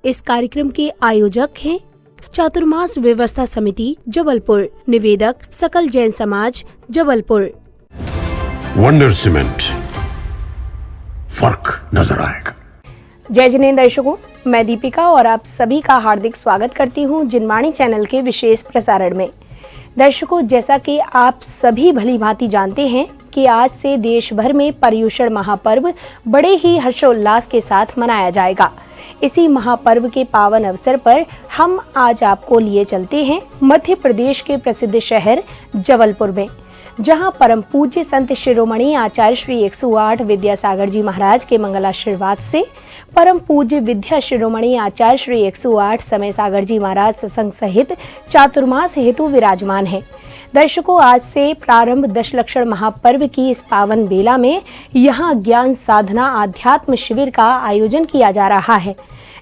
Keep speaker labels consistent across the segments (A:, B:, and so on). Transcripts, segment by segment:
A: इस कार्यक्रम के आयोजक हैं चातुर्मास व्यवस्था समिति जबलपुर। निवेदक सकल जैन समाज जबलपुर।
B: वंडर सीमेंट, फर्क नजर आएगा।
A: जय जिनेंद्र दर्शकों, मैं दीपिका और आप सभी का हार्दिक स्वागत करती हूं जिनवाणी चैनल के विशेष प्रसारण में। दर्शकों, जैसा कि आप सभी भली भांति जानते हैं कि आज से देश भर में पर्युषण महापर्व बड़े ही हर्षोल्लास के साथ मनाया जाएगा। इसी महापर्व के पावन अवसर पर हम आज आपको लिए चलते हैं मध्य प्रदेश के प्रसिद्ध शहर जबलपुर में, जहां परम पूज्य संत शिरोमणि आचार्य श्री 108 विद्यासागर जी महाराज के मंगलाशीर्वाद से परम पूज्य विद्या शिरोमणि आचार्य श्री 108 समय सागर जी महाराज सत्संग सहित चातुर्मास हेतु विराजमान है। दर्शकों, आज से प्रारंभ दशलक्षण महापर्व की इस पावन बेला में यहाँ ज्ञान साधना आध्यात्म शिविर का आयोजन किया जा रहा है,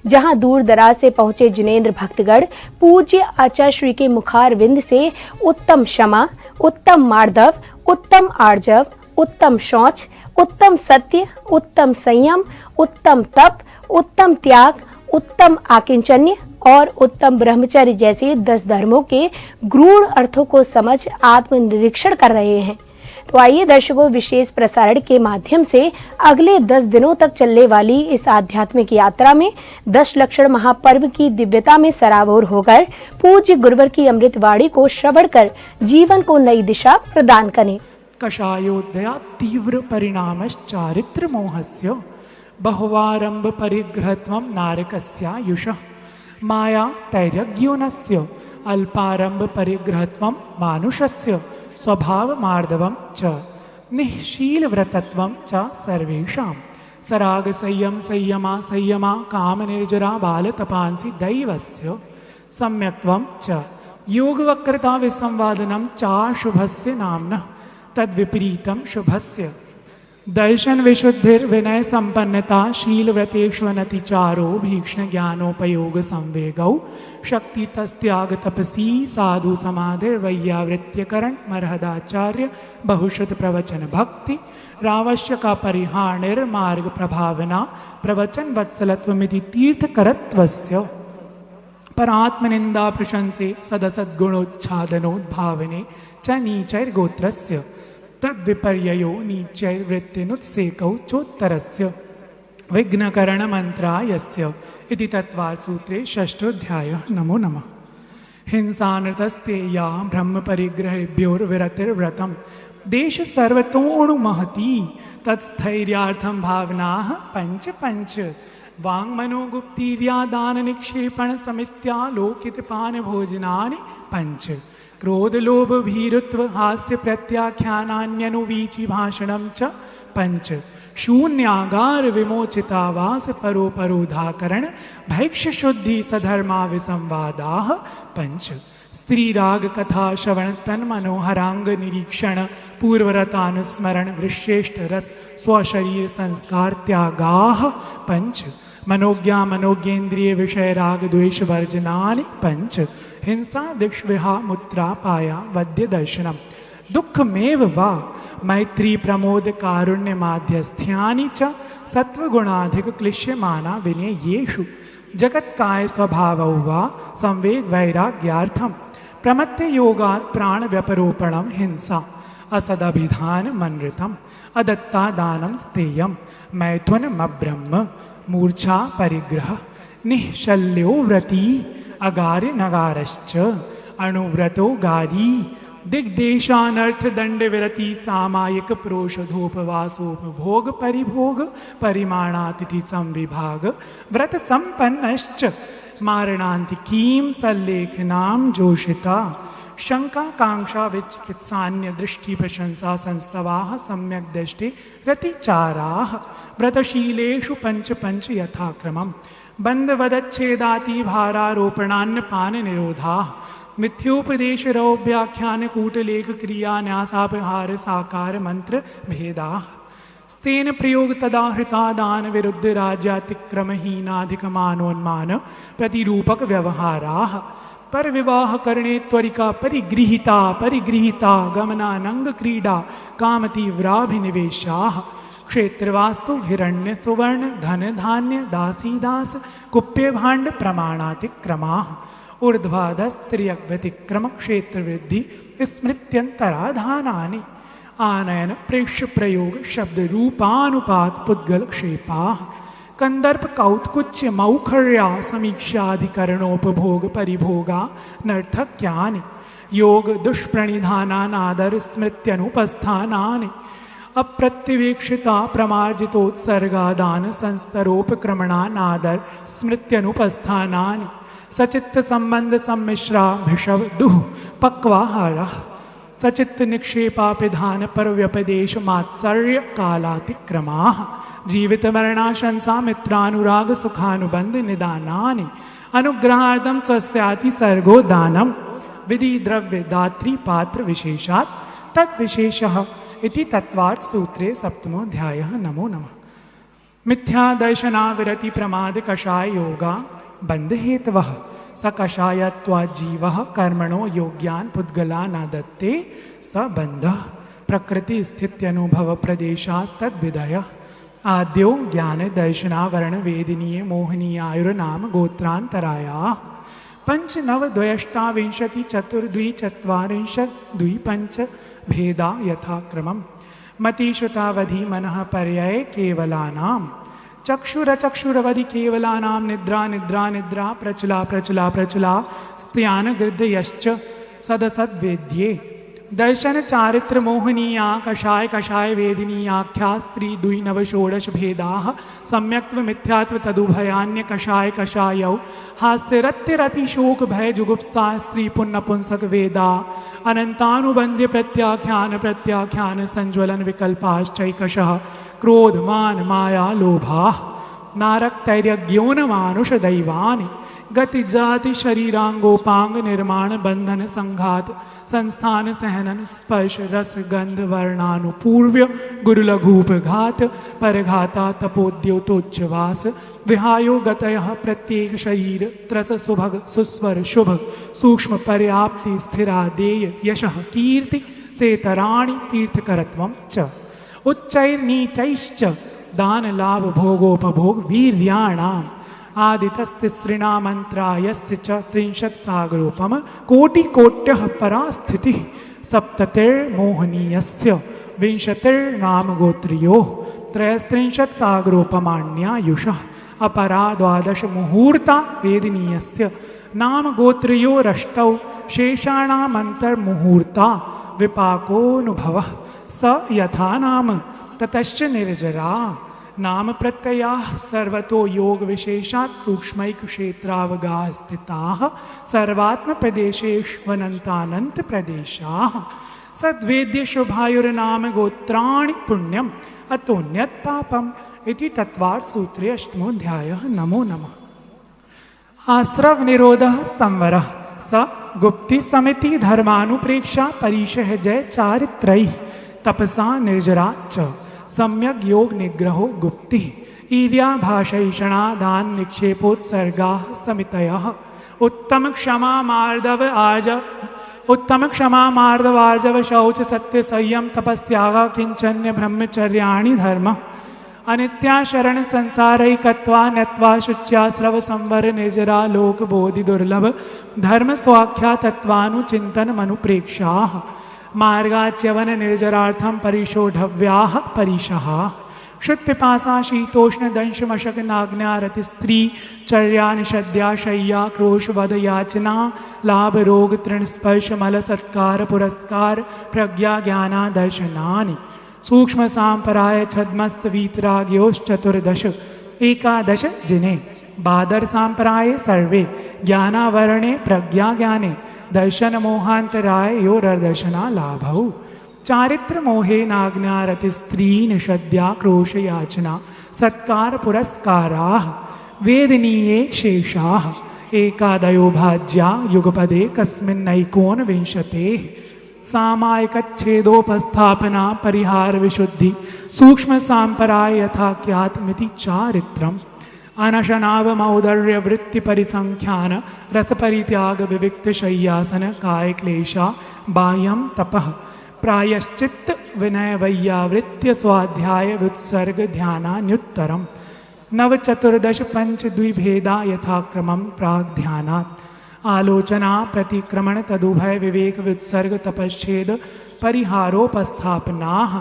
A: जहां दूर दराज से पहुंचे जिनेंद्र भक्तगण पूज्य आचार्य श्री के मुखारविंद से उत्तम क्षमा, उत्तम मार्दव, उत्तम आर्जव, उत्तम शौच, उत्तम सत्य, उत्तम संयम, उत्तम तप, उत्तम त्याग, उत्तम आकिंचन्य और उत्तम ब्रह्मचर्य जैसे 10 धर्मों के गूढ़ अर्थों को समझ आत्मनिरीक्षण कर रहे हैं। तो आइए दर्शकों, विशेष प्रसारण के माध्यम से अगले 10 दिनों तक चलने वाली इस आध्यात्मिक यात्रा में दशलक्षण महापर्व की दिव्यता में सराबोर होकर पूज्य गुरुवर की अमृत वाणी को श्रवण कर जीवन को नई दिशा प्रदान करें।
C: कषायोदया तीव्र परिणामश्चारित्र मोहस्य बहुवारंभ परिग्रहत्वं नारकस्यायुषः माया तैर्यज्ञोनस्य अल्पारंभ परिग्रहत्वं मानुषस्य स्वभाव मार्दवं च निःशील व्रतत्वं च सर्वेषां सराग संयम संयमा संयमा काम निर्जरा बाल तपांसि दैवस्य सम्यक्त्वं च योग वक्रता विसंवादनं च शुभस्य नाम्नः तद्विपरीतं शुभस्य दर्शन विशुद्धिर विनय संपन्नता शील व्रतेष्वनतिचारो भीक्ष्ण ज्ञानोपयोग संवेगौ शक्ति तस्त्याग तपसी साधु समाधिर वैयावृत्यकरण मरहदाचार्य बहुश्रुत प्रवचन भक्ति रावश्यका परिहार्णिर मार्ग प्रभावना प्रवचन वत्सलत्वमिति तीर्थकरत्वस्य परात्मनिंदा प्रशंसे सदसद्गुणोच्छादनोद्भावने च नीचैर्गोत्रस्य तद्विपर्ययो नीचैर्वृत्तिनुत्सेकौ चोत्तरस्य विघ्नकरणमन्त्रायस्य इति तत्त्वासूत्रे षष्ठोऽध्यायः। नमो नमः। हिंसानृतस्तेया ब्रह्मपरिग्रहेभ्योर्विरतिर्व्रतं देश सर्वतोऽणुमहती तत्स्थैर्यार्थं भावनाः पञ्च पञ्च वाङ्मनोगुप्तिर्यादाननिक्षेपणसमित्यालोकितपानभोजनानि पञ्च क्रोध लोभ भीरुत्व हास्य प्रत्याख्यानान्यनुवीचि भाषणं च पञ्च शून्यागार विमोचितावास परोपरोधाकरण भैक्ष शुद्धि सधर्मा विसंवादाः पञ्च स्त्रीराग कथा श्रवण तन्मनोहरांग निरीक्षण पूर्वरतानुस्मरण वृश्रेष्ठ रस स्वशरीर संस्कार त्यागाः पञ्च मनोज्ञा मनोज्ञेन्द्रिय विषय राग द्वेष वर्जनानि पञ्च हिंसा दिक्ष्विहा मुत्रा पाया वद्य दर्शनम दुःखमेव वा मैत्री प्रमोद कारुण्य माध्यस्थ्यानि च सत्वगुणाधिक क्लिश्यमाना विनेयेषु जगत्काय स्वभावौ वा संवेग वैराग्यार्थम प्रमत्त योगात् प्राण व्यपरोपणम हिंसा असदभिधान मनृतम अदत्ता दानम स्तेयम मैथुनमब्रह्म मूर्छा परिग्रह निःशल्यो व्रती अगार्य नगारश्च अणुव्रतो गारी दिग्देशानर्थ दंड विरति सामायिक प्रोषधोपवासोपभोग परिभोग परिमाणातिथि संविभाग व्रत संपन्नश्च मारणांतिकीं सल्लेखनां जोषिता शंका कांक्षा विचिकित्सान्य दृष्टि प्रशंसा संस्तवाः सम्यक दृष्टि रतिचाराः व्रतशीलेषु पंच पंच यथाक्रमम् बंधवदच्छेदाति भारारोपणान्न पान निरोधा मिथ्योपदेश रौव्याख्यान कूटलेख क्रिया न्यासापहार साकार मंत्र भेदा स्तेन प्रयोग तदा हृता दान विरुद्ध राज्यातिक्रमहीनाधिकमानोन्मान प्रतिरूपक व्यवहाराः पर विवाह करणे त्वरिका परिगृहीता गमनानंग क्रीडा कामतीव्राभिनिवेशाः क्षेत्रवास्तु हिरण्य सुवर्ण धन धान्य दासी दास कुप्य भाण्ड प्रमाणातिक्रमाः ऊर्ध्वाधस्त्रियक व्यतिक्रम क्षेत्र वृद्धि स्मृत्यंतराधानानि आनयन प्रेक्ष्य प्रयोग शब्द रूपानुपात पुद्गल क्षेपाः कंदर्प कौत्कुच्य मौखर्या समीक्षाधिकरणोपभोग परिभोगा नर्थक्यानि योग दुष्प्रणिधानानादर स्मृत्यनुपस्थानानि अप्रत्यवेक्षिता प्रमार्जितोत्सर्गादान संस्तरोपक्रमणानादर स्मृत्यनुपस्थानानि सचित्त संबंध सम्मिश्रा भिषव दुह पक्वाहारः सचित्त निक्षेपापिधान पर व्यपदेश मात्सर्य कालातिक्रमाः जीवित मरणाशंसा मित्रानुराग सुखानुबंध निदानानि अनुग्रहार्थम स्वस्याति सर्गो दानम विधि द्रव्य दात्री पात्र विशेषात् तत् विशेषः इति तत्वार्थ सूत्रे सप्तमोऽध्यायः। नमो नमः। मिथ्या दर्शना विरति प्रमाद कषाय योगा बंध हेतवः स कषायत्वाजीवः कर्मणो योग्यान् पुद्गला न दत्ते स बंधः प्रकृति स्थित्यनुभव प्रदेशात् तद्विधयः आद्यो ज्ञान दर्शनावरण वेदिनीय मोहनीयायुर्नाम गोत्रान्तरायाः पंच नव द्वयष्टाविंशति चतुर्द्वि चत्वारिंशत् द्वि पंच भेदा यथाक्रमम् मतिश्रुतावधि मनः पर्याये केवलानाम् चक्षुरचक्षुरवधि केवलानां निद्रा निद्रा निद्रा प्रचला प्रचला प्रचला स्त्यान गृद्धयश्च सदसद्वेद्ये दर्शन चारित्र मोहनीया कषाय कषाय वेदिनीयाख्या स्त्री द्वि नव षोडश भेदाः सम्यक्त्व मिथ्यात्व तदुभयान्य कषाय कषायौ हास्यरतिरति शोक भय जुगुप्सा स्त्री पुण्य पुंसक वेदा अनंतानुबंध्य प्रत्याख्यान प्रत्याख्यान संज्वलन विकल्पाश्चैकशः क्रोध मान माया लोभा नारक्तैर्यज्ञोन मानुष दैवानि गति जाति शरीरांगोपांग निर्माण बंधन संघात संस्थान सहनन स्पर्श रस गंध वर्णानुपूर्व्य गुरुलघूप घात परघाता तपोद्योतोच्चवास विहायो गतयः प्रत्येक शरीर त्रस सुभग सुस्वर शुभ सूक्ष्म पर्याप्ति स्थिरादेय यशः कीर्ति सेतराणि तीर्थकरत्वं च उच्चैर्नीचैश्च दान लाभ भोगोपभोग वीर्याणाम् आदितस्तिसृणामन्त्रायस्य च 30 सागरोपम कोटिकोट्यः परास्थितिः सप्ततिर्मोहनीयस्य 20 नामगोत्र्योः 33 सागरोपमाण्यायुषः अपरा 12 मुहूर्ता वेदिनीयस्य नामगोत्र्योरष्टौ शेषाणामन्तर्मुहूर्ता विपाकोऽनुभवः स यथा नाम ततश्च निर्जरा नाम प्रत्ययाः सर्वतो योग विशेषात् सूक्ष्मैक क्षेत्रावगाः स्थिताः सर्वात्म प्रदेशेष्वनन्तानन्त प्रदेशाः सद्वेद्य शुभायुर्नाम गोत्राणि पुण्यम् अतोऽन्यत् पापम् इति तत्वार्थ सूत्रे अष्टमोऽध्यायः। नमो नमः। आश्रव निरोधः संवरः स गुप्ति समिति धर्मानुप्रेक्षा परिशः जय चारित्रैः तपसा निर्जरा च सम्यक योग निग्रहो गुप्ति ईर्या भाषैषणा दान निक्षेपोत्सर्गाः समितयः उत्तम क्षमा मार्दव आर्जव शौच सत्य संयम तपस्याग किंचन्य ब्रह्मचर्याणि धर्म अनित्या शरण संसारैकत्वा नत्वा शुच्यास्रव संवर निर्जरा लोक बोधि दुर्लभ धर्म स्वाख्या तत्वानुचिंतन मनुप्रेक्षाः मार्गाच्यवन निर्जरार्थम परिशोढव्याः परिशः क्षुत्पिपासा शीतोष्ण दंशमशक नाग्नारति स्त्री चर्या निषद्या शय्या क्रोश वध याचना लाभ रोग तृण स्पर्श मल सत्कार पुरस्कार प्रज्ञा ज्ञाना दर्शनानि सूक्ष्म सांपराय छद्मस्त वीतराग्योश्चतुर्दश एकादश जिने बादर सांपराय सर्वे ज्ञानावरणे प्रज्ञा ज्ञाने दर्शन मोहांतराय योरदर्शना लाभौ चारित्र मोहे नाग्नारति स्त्री निषद्या क्रोश याचना सत्कार पुरस्काराः वेदनीये शेषाः एकादयो भाज्या युगपदे कस्मिन्नैकोनविंशतेः सामायिकच्छेदोपस्थापना परिहार विशुद्धि सूक्ष्म सांपराय यथाख्यातमिति चारित्रम् अनशनावमौदर्य वृत्ति परिसंख्यान रस परित्याग विविक्त शय्यासन काय क्लेशा बाह्यम तपः प्रायश्चित्त विनय वैयावृत्य स्वाध्याय व्युत्सर्ग ध्यानान्युत्तरम नवचतुर्दश पंच द्विभेदा यथाक्रमं प्राग ध्यानात् आलोचना प्रतिक्रमण तदुभय विवेक व्युत्सर्ग तपश्चेद परिहारोपस्थापनाः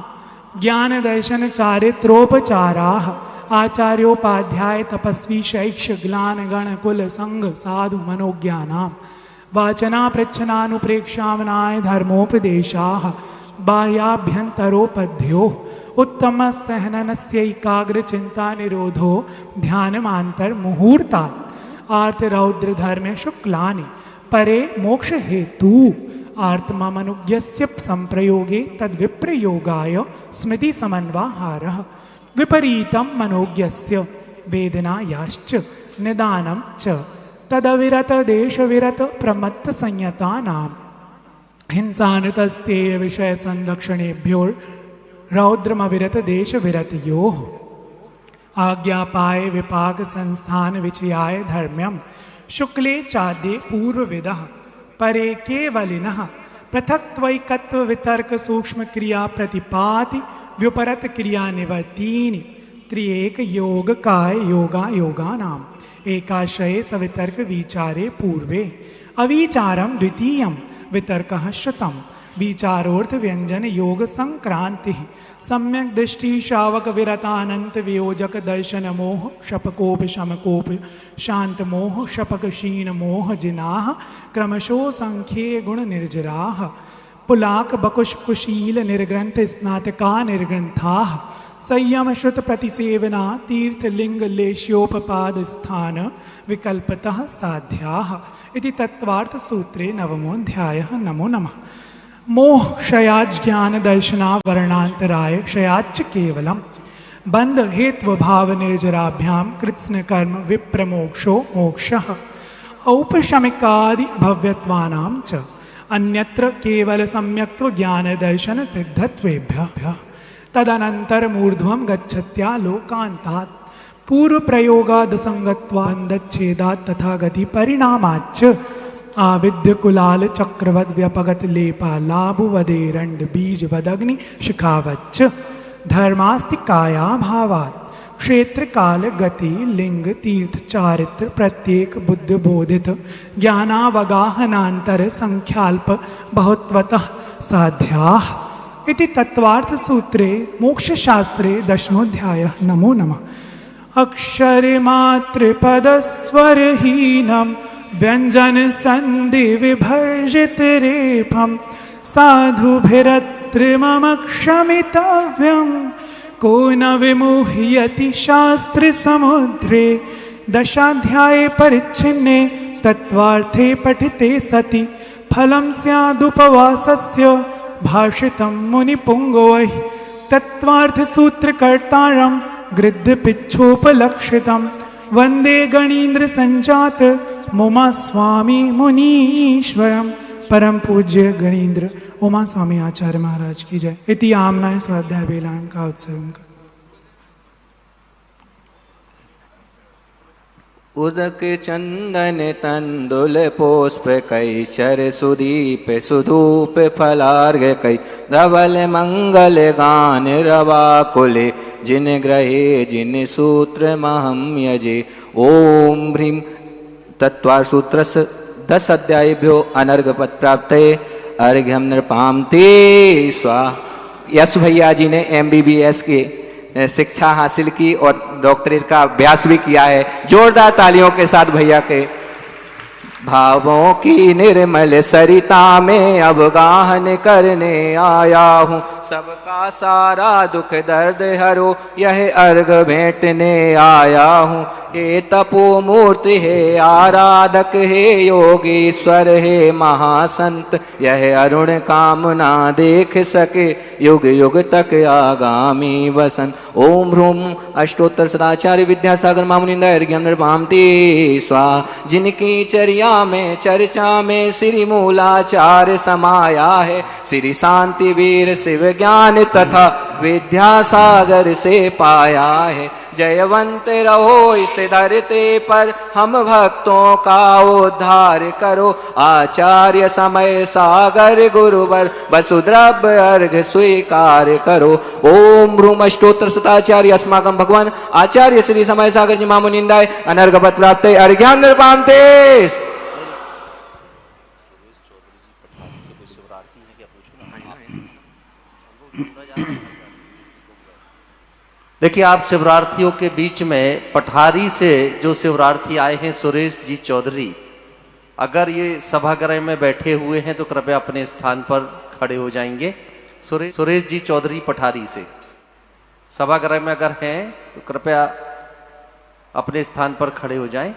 C: ज्ञान दर्शन चारित्रोपचाराः आचार्योपाध्याय तपस्वी शैक्ष ग्लान गण कुल संघ साधु मनोज्ञानां वाचना पृच्छनानुप्रेक्षामनाय धर्मोपदेशाः बाह्याभ्यन्तरोपध्यो उत्तमस्तहननस्यैकाग्र चिंता निरोधो ध्यानमांतर मुहूर्तात् आर्तरौद्र धर्म शुक्लानि परे मोक्ष हेतु आर्तमनुज्ञस्य संप्रयोगे तद्विप्रयोगाय स्मृति समन्वाहारः विपरीतं मनोज्ञस्य वेदनायाश्च निदानं च तदविरत देशविरत प्रमत्त संयतानां हिंसानतस्तेय विषय संरक्षणेभ्यो रौद्रमविरत देश विरतयोः आज्ञापाय विपाक संस्थान विचयाय धर्म्यम शुक्ले चाद्ये पूर्वविदः परे केवलिनः पृथक्त्वैकत्व वितर्क सूक्ष्म क्रिया प्रतिपाति व्युपरत क्रिया निवर्तीनि त्रिएक योग काय योगा योगानाम् एकाशये सवितर्क विचारे पूर्वे अविचारम द्वितीयं वितर्कः शतम् विचारोर्थ व्यंजन योग संक्रांति सम्यक दृष्टि शावक विरतानंत वियोजक दर्शन मोह शपकोप शमकोप शांत मोह शपक शीन मोह जिनाह क्रमशो संख्ये गुण निर्जराः पुलाक बकुश कुशील निर्ग्रंथ स्नातका निर्ग्रंथाः संयम श्रुत प्रतिसेवना तीर्थ लिंग लेश्योपपाद स्थान विकल्पतः साध्याः इति तत्वार्थ सूत्रे नवमोऽध्यायः। नमो नमः। मोह क्षयाज् ज्ञान दर्शना वर्णांतराय क्षयाच्च केवलम बंध हेत्व भाव निर्जराभ्याम कृत्स्न कर्म विप्रमोक्षो मोक्षः औपशमिकादि भव्यत्वानां च अन्यत्र केवल सम्यक्त्व ज्ञान दर्शन सिद्धत्वेभ्यः तदनंतर मूर्ध्वं गच्छत्या लोकान्तात् पूर्व प्रयोगाद संगत्वान्दच्छेदात् तथा गति परिणामाच्च आविद्य कुलाल चक्रवद व्यपगत लेपा लाभुवदेरंड बीज वदग्नि शिखावच्च धर्मास्ति काया भावात् क्षेत्र काल गति लिंग तीर्थ चारित्र प्रत्येक बुद्ध बोधित ज्ञानावगाहनांतर संख्याल्प बहुत्वतः साध्याः इति तत्वार्थ सूत्रे मोक्ष शास्त्रे दशमोऽध्यायः। नमो नमः। अक्षर मात्र पदस्वरहीनम् व्यंजन संधि विभर्जित रेफम साधुभिरत्र मम क्षमितव्यं को न विमुह्यति शास्त्र समुद्रे दशाध्याये परिच्छिन्ने तत्वार्थे पठिते सति फलं स्यादुपवासस्य भाषितं मुनिपुंगवैः तत्वार्थ सूत्रकर्तारं गृध्य पिच्छोपलक्षितं वंदे गणीन्द्र संजात उमा स्वामी मुनीश्वरम। परम पूज्य गणीन्द्र उमा स्वामी आचार्य महाराज की जय। इति आमनाय स्वाध्याय बेलान का उत्सव।
D: उदक चंदन तंदुल पुष्प कैचर सुदीप सुधूप फलार्घ कै धवल मंगल गान रवा कुले जिन ग्रहे जिन सूत्र महम यजे। ओम ह्रीं तत्वार सूत्र 10 अध्यायेभ्यो अनर्घपद प्राप्त अर्घ्यम नृपाम ते स्वाहा। यश भैया जी ने MBBS की शिक्षा हासिल की और डॉक्टरेट का अभ्यास भी किया है। जोरदार तालियों के साथ भैया के। भावों की निर्मल सरिता में अवगाहन करने आया हूँ सबका सारा दुख दर्द हरो यह अर्घ भेंटने आया हूँ। हे तपो मूर्ति हे आराधक हे योगीश्वर हे महासंत यह अरुण कामना देख सके युग युग तक आगामी वसन। ओम ह्रूम अष्टोत्तर सदाचार्य विद्यासागर मामुनिंद अर्घ्यम नृपाम ते स्वाहा। जिनकी चर्चा में श्री मूलाचार्य समाया है श्री शांति वीर शिव ज्ञान तथा विद्यासागर से पाया है। जयवंत रहो इस धरती पर, हम भक्तों का उद्धार करो। आचार्य समय सागर गुरुवर, वसुद्रव्य अर्घ स्वीकार करो। ओम भ्रूम अष्टोत्तर शताचार्य अस्माकं भगवान आचार्य श्री समय सागर जी महामुनिंदाय अनर्घपद प्राप्त अर्घ्यां निर्पान्ते।
E: देखिए, आप शिवरार्थियों के बीच में पठारी से जो शिवरार्थी आए हैं सुरेश जी चौधरी, अगर ये सभागृह में बैठे हुए हैं तो कृपया अपने स्थान पर खड़े हो जाएंगे। सुरेश जी चौधरी पठारी से सभागृह में अगर हैं तो कृपया अपने स्थान पर खड़े हो जाएं।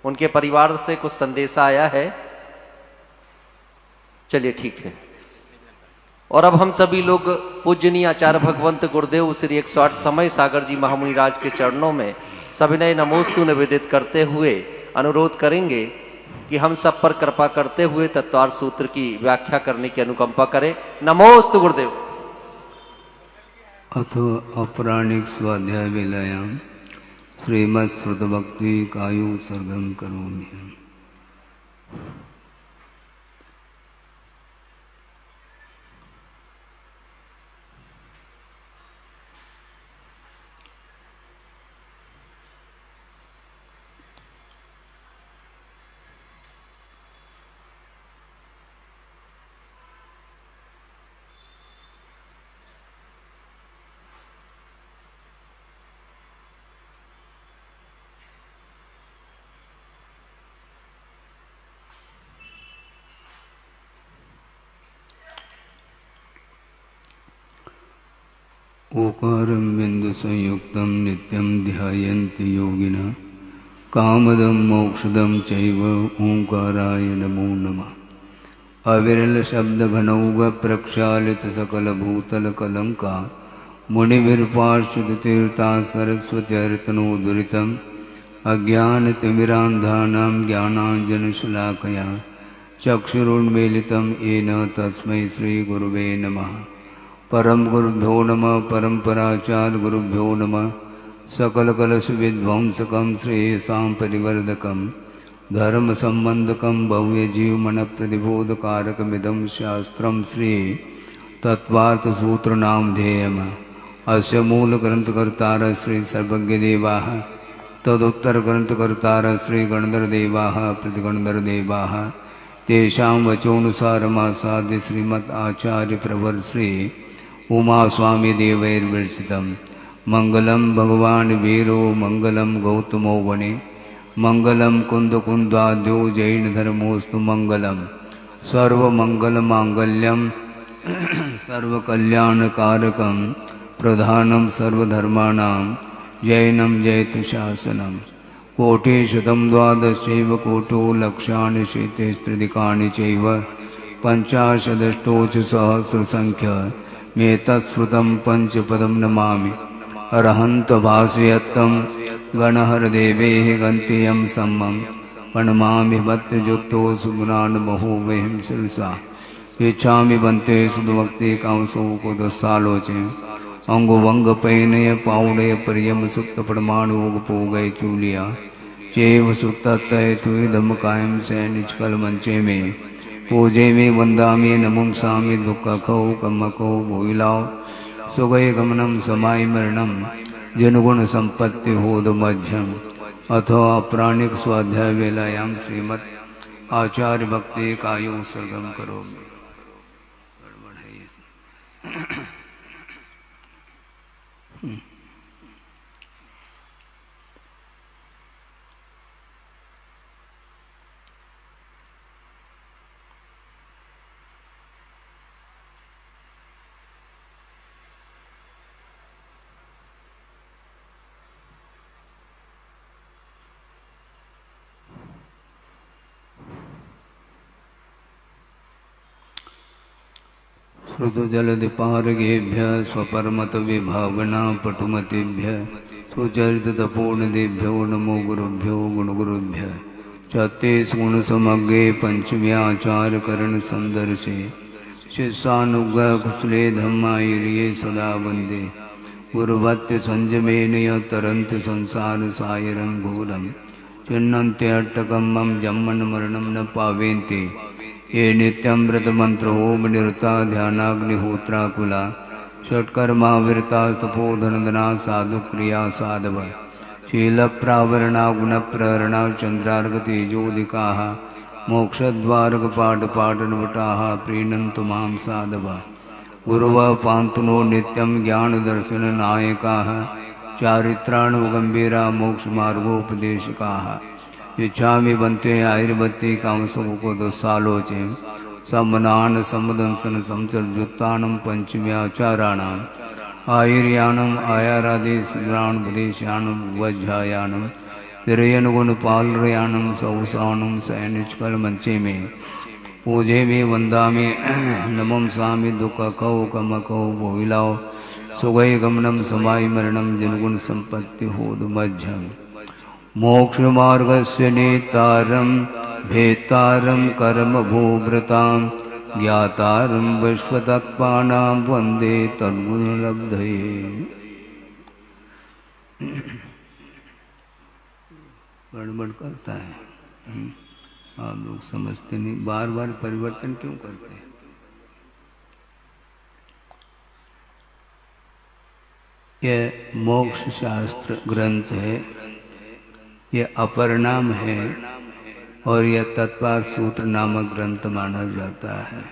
E: उनके परिवार से कुछ संदेशा आया है। चलिए ठीक है। और अब हम सभी लोग पूजनीय आचार्य भगवंत गुरुदेव श्री 108 समय सागर जी महामुनि राज के चरणों में सविनय नमोस्तु निवेदित करते हुए अनुरोध करेंगे कि हम सब पर कृपा करते हुए तत्वार्थ सूत्र की व्याख्या करने की अनुकंपा करें। नमोस्तु गुरुदेव।
F: अथो अपराणिक स्वाध्याय वेलायाम श्रीमद् श्रुत भक्ति कायु सर्गम करोमि। ओकारं बिंदु संयुक्तं नित्यं ध्यायन्ति योगिनः कामदं मोक्षदं चैव ओंकाराय नमो नमः। अविरल शब्द घनौघ प्रक्षालित सकल भूतल कलंका मुनिभिर्पार्षद तीर्था सरस्वत्यर्तनोदुरितम् अज्ञानतिमिरान्धानां ज्ञानाञ्जनशलाकया चक्षुरुन्मीलितं येन तस्मै श्रीगुरुवे नमः। परम गुरुभ्यो नमः। परम्पराचार्य गुरुभ्यो नमः। सकल कलश विध्वंसकं श्रेयसां परिवर्धकं धर्म संबंधकं भव्य जीव मन प्रतिबोधकारकमिदं शास्त्रं श्री तत्वार्थ सूत्र नाम ध्येयम्। अस्य मूल ग्रंथकर्तार श्री सर्वज्ञदेवाः तदुत्तर ग्रंथकर्तार श्री गणधरदेवाः प्रतिगणधरदेवाः तेषां वचोनुसारमासाद्य श्रीमद् आचार्य प्रवर श्री उमा स्वामी देवैर्विरचितं मंगलम भगवान वीरो मंगलम गौतमो वने मंगलम कुंद कुंदाद्यो जैन धर्मोस्तु मंगलम सर्वमंगल मांगल्यम सर्वकल्याणकारकं प्रधानम सर्वधर्माणां जैनम जयतु शासनम। कोटिशतं द्वादशैव कोटो लक्षाणि शेतेस्त्रिदिकानि चैव पंचाशदष्टोच सहस्रसंख्य मेतत्स्मृतं पंचपदं नमामि। अरहन्त भासयत्तं गणहरदेवेः गन्त्ययं सम्मं प्रणमामि भक्तयुक्तो सुगुणान्महो वह्निं शिरसा इच्छामि बन्ते सुधभक्ति कांसो को दसालोचे अंग वंग पैनय पाउडय परियम सुक्त परमाणुग पोगय चूलिया चेव सुक्त तय तुय धम कायम से निष्कल मंचे में पूजे में वंदामि नमुम सामि दुख खो कम खो भूलाओ सुगय गमनम समाय मरणम जनगुण संपत्ति होद मध्यम। अथो अपराणिक स्वाध्याय वेलायाम श्रीमद् आचार्य भक्ति कायो सर्गम करो। श्रुतजलधिपारगेभ्य स्वपरमत विभावना पटुमतिभ्य सुचरितपूर्णदेभ्यो नमो गुरुभ्यो गुणगुरुभ्य चत्तीस गुण समग्रे पंचव्याचार करण संदर्शे शिष्यानुग्रह कुशले धम्मायिरिये सदा वंदे गुरुवत्य संजमेन तरंत संसार सायरं घोरम चिन्नन्ते अट्टकं मम जन्मन मरणं न पावेन्ते ये नित्यं व्रतमन्त्रोम निरता ध्यानाग्निहोत्राकुला षट्कर्मा विरतास्तपोधनदना साधु क्रिया साधव शीलप्रावरणा गुणप्रहरणा चन्द्रार्गतेजोदिकाः मोक्षद्वारकपाटपाटनवटाः प्रीणन्तु मां साधव गुरुवः पान्तु नो नित्यं ज्ञानदर्शननायकाः चारित्राणुगम्भीरा मोक्षमार्गोपदेशकाः इच्छामि बन्ते आयुर्बत्ते कामसुको दुस्सालोचे सम्मनान सम्मदंसन संचर्जुत्तानं पंचम्याचाराणाम् आयुर्यानम् आयारादे स्मराणुपदेशानं वज्झायानं तिरयनुगुणपालरयानं सौसानं सैनिचकलमंचे में पूजे में वंदा में नमम सामी दुखकौ कमकौ भोइलाओ सुगय गमनम समाय मरणम जनगुण संपत्ति होद मध्यम मोक्ष मार्गस्य नेतारम भेतारम कर्म भूभृताम ज्ञातारम विश्वतत्पानां वंदे तन्गुण लब्धये। गड़बड़ करता है, आप लोग समझते नहीं, बार बार परिवर्तन क्यों करते हैं? यह मोक्ष शास्त्र ग्रंथ है, यह अपर नाम है और यह तत्पर सूत्र नामक ग्रंथ माना जाता है,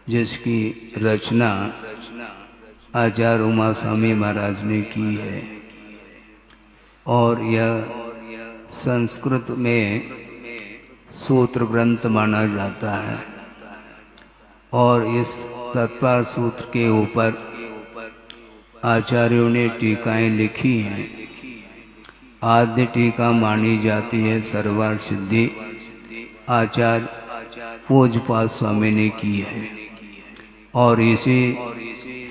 F: जिसकी रचना आचार्य उमा स्वामी महाराज ने की है। और यह संस्कृत में सूत्र ग्रंथ माना जाता है। और इस तत्पर सूत्र के ऊपर आचार्यों ने टीकाएं लिखी हैं। आद्य टीका मानी जाती है सर्वार्थ सिद्धि, आचार्य पूज्यपाद स्वामी ने की है। और इसी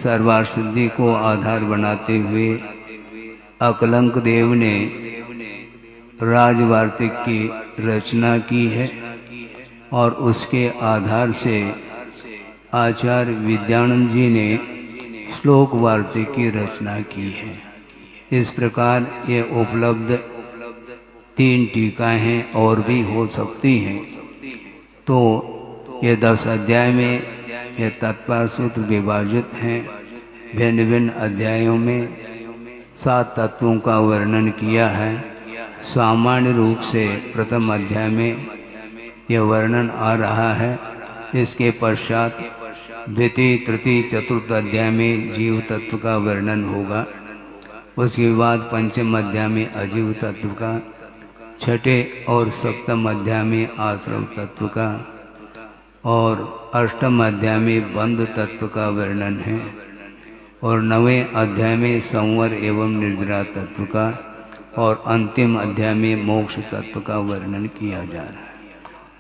F: सर्वार्थ सिद्धि को आधार बनाते हुए अकलंक देव ने राजवार्तिक की रचना की है और उसके आधार से आचार्य विद्यानंद जी ने श्लोक वार्तिक की रचना की है। इस प्रकार ये उपलब्ध 3 टीकाएं हैं और भी हो सकती हैं। तो ये 10 अध्याय में ये तत्पर सूत्र विभाजित हैं। भिन्न भिन्न अध्यायों में 7 तत्वों का वर्णन किया है। सामान्य रूप से प्रथम अध्याय में यह वर्णन आ रहा है। इसके पश्चात द्वितीय, तृतीय, चतुर्थ अध्याय में जीव तत्व का वर्णन होगा। उसके बाद पंचम अध्याय में अजीव तत्व का, छठे और सप्तम अध्याय में आश्रम तत्व का और अष्टम अध्याय में बंध तत्व का वर्णन है। और 9वें अध्याय में संवर एवं निर्जरा तत्व का और अंतिम अध्याय में मोक्ष तत्व का वर्णन किया जा रहा है।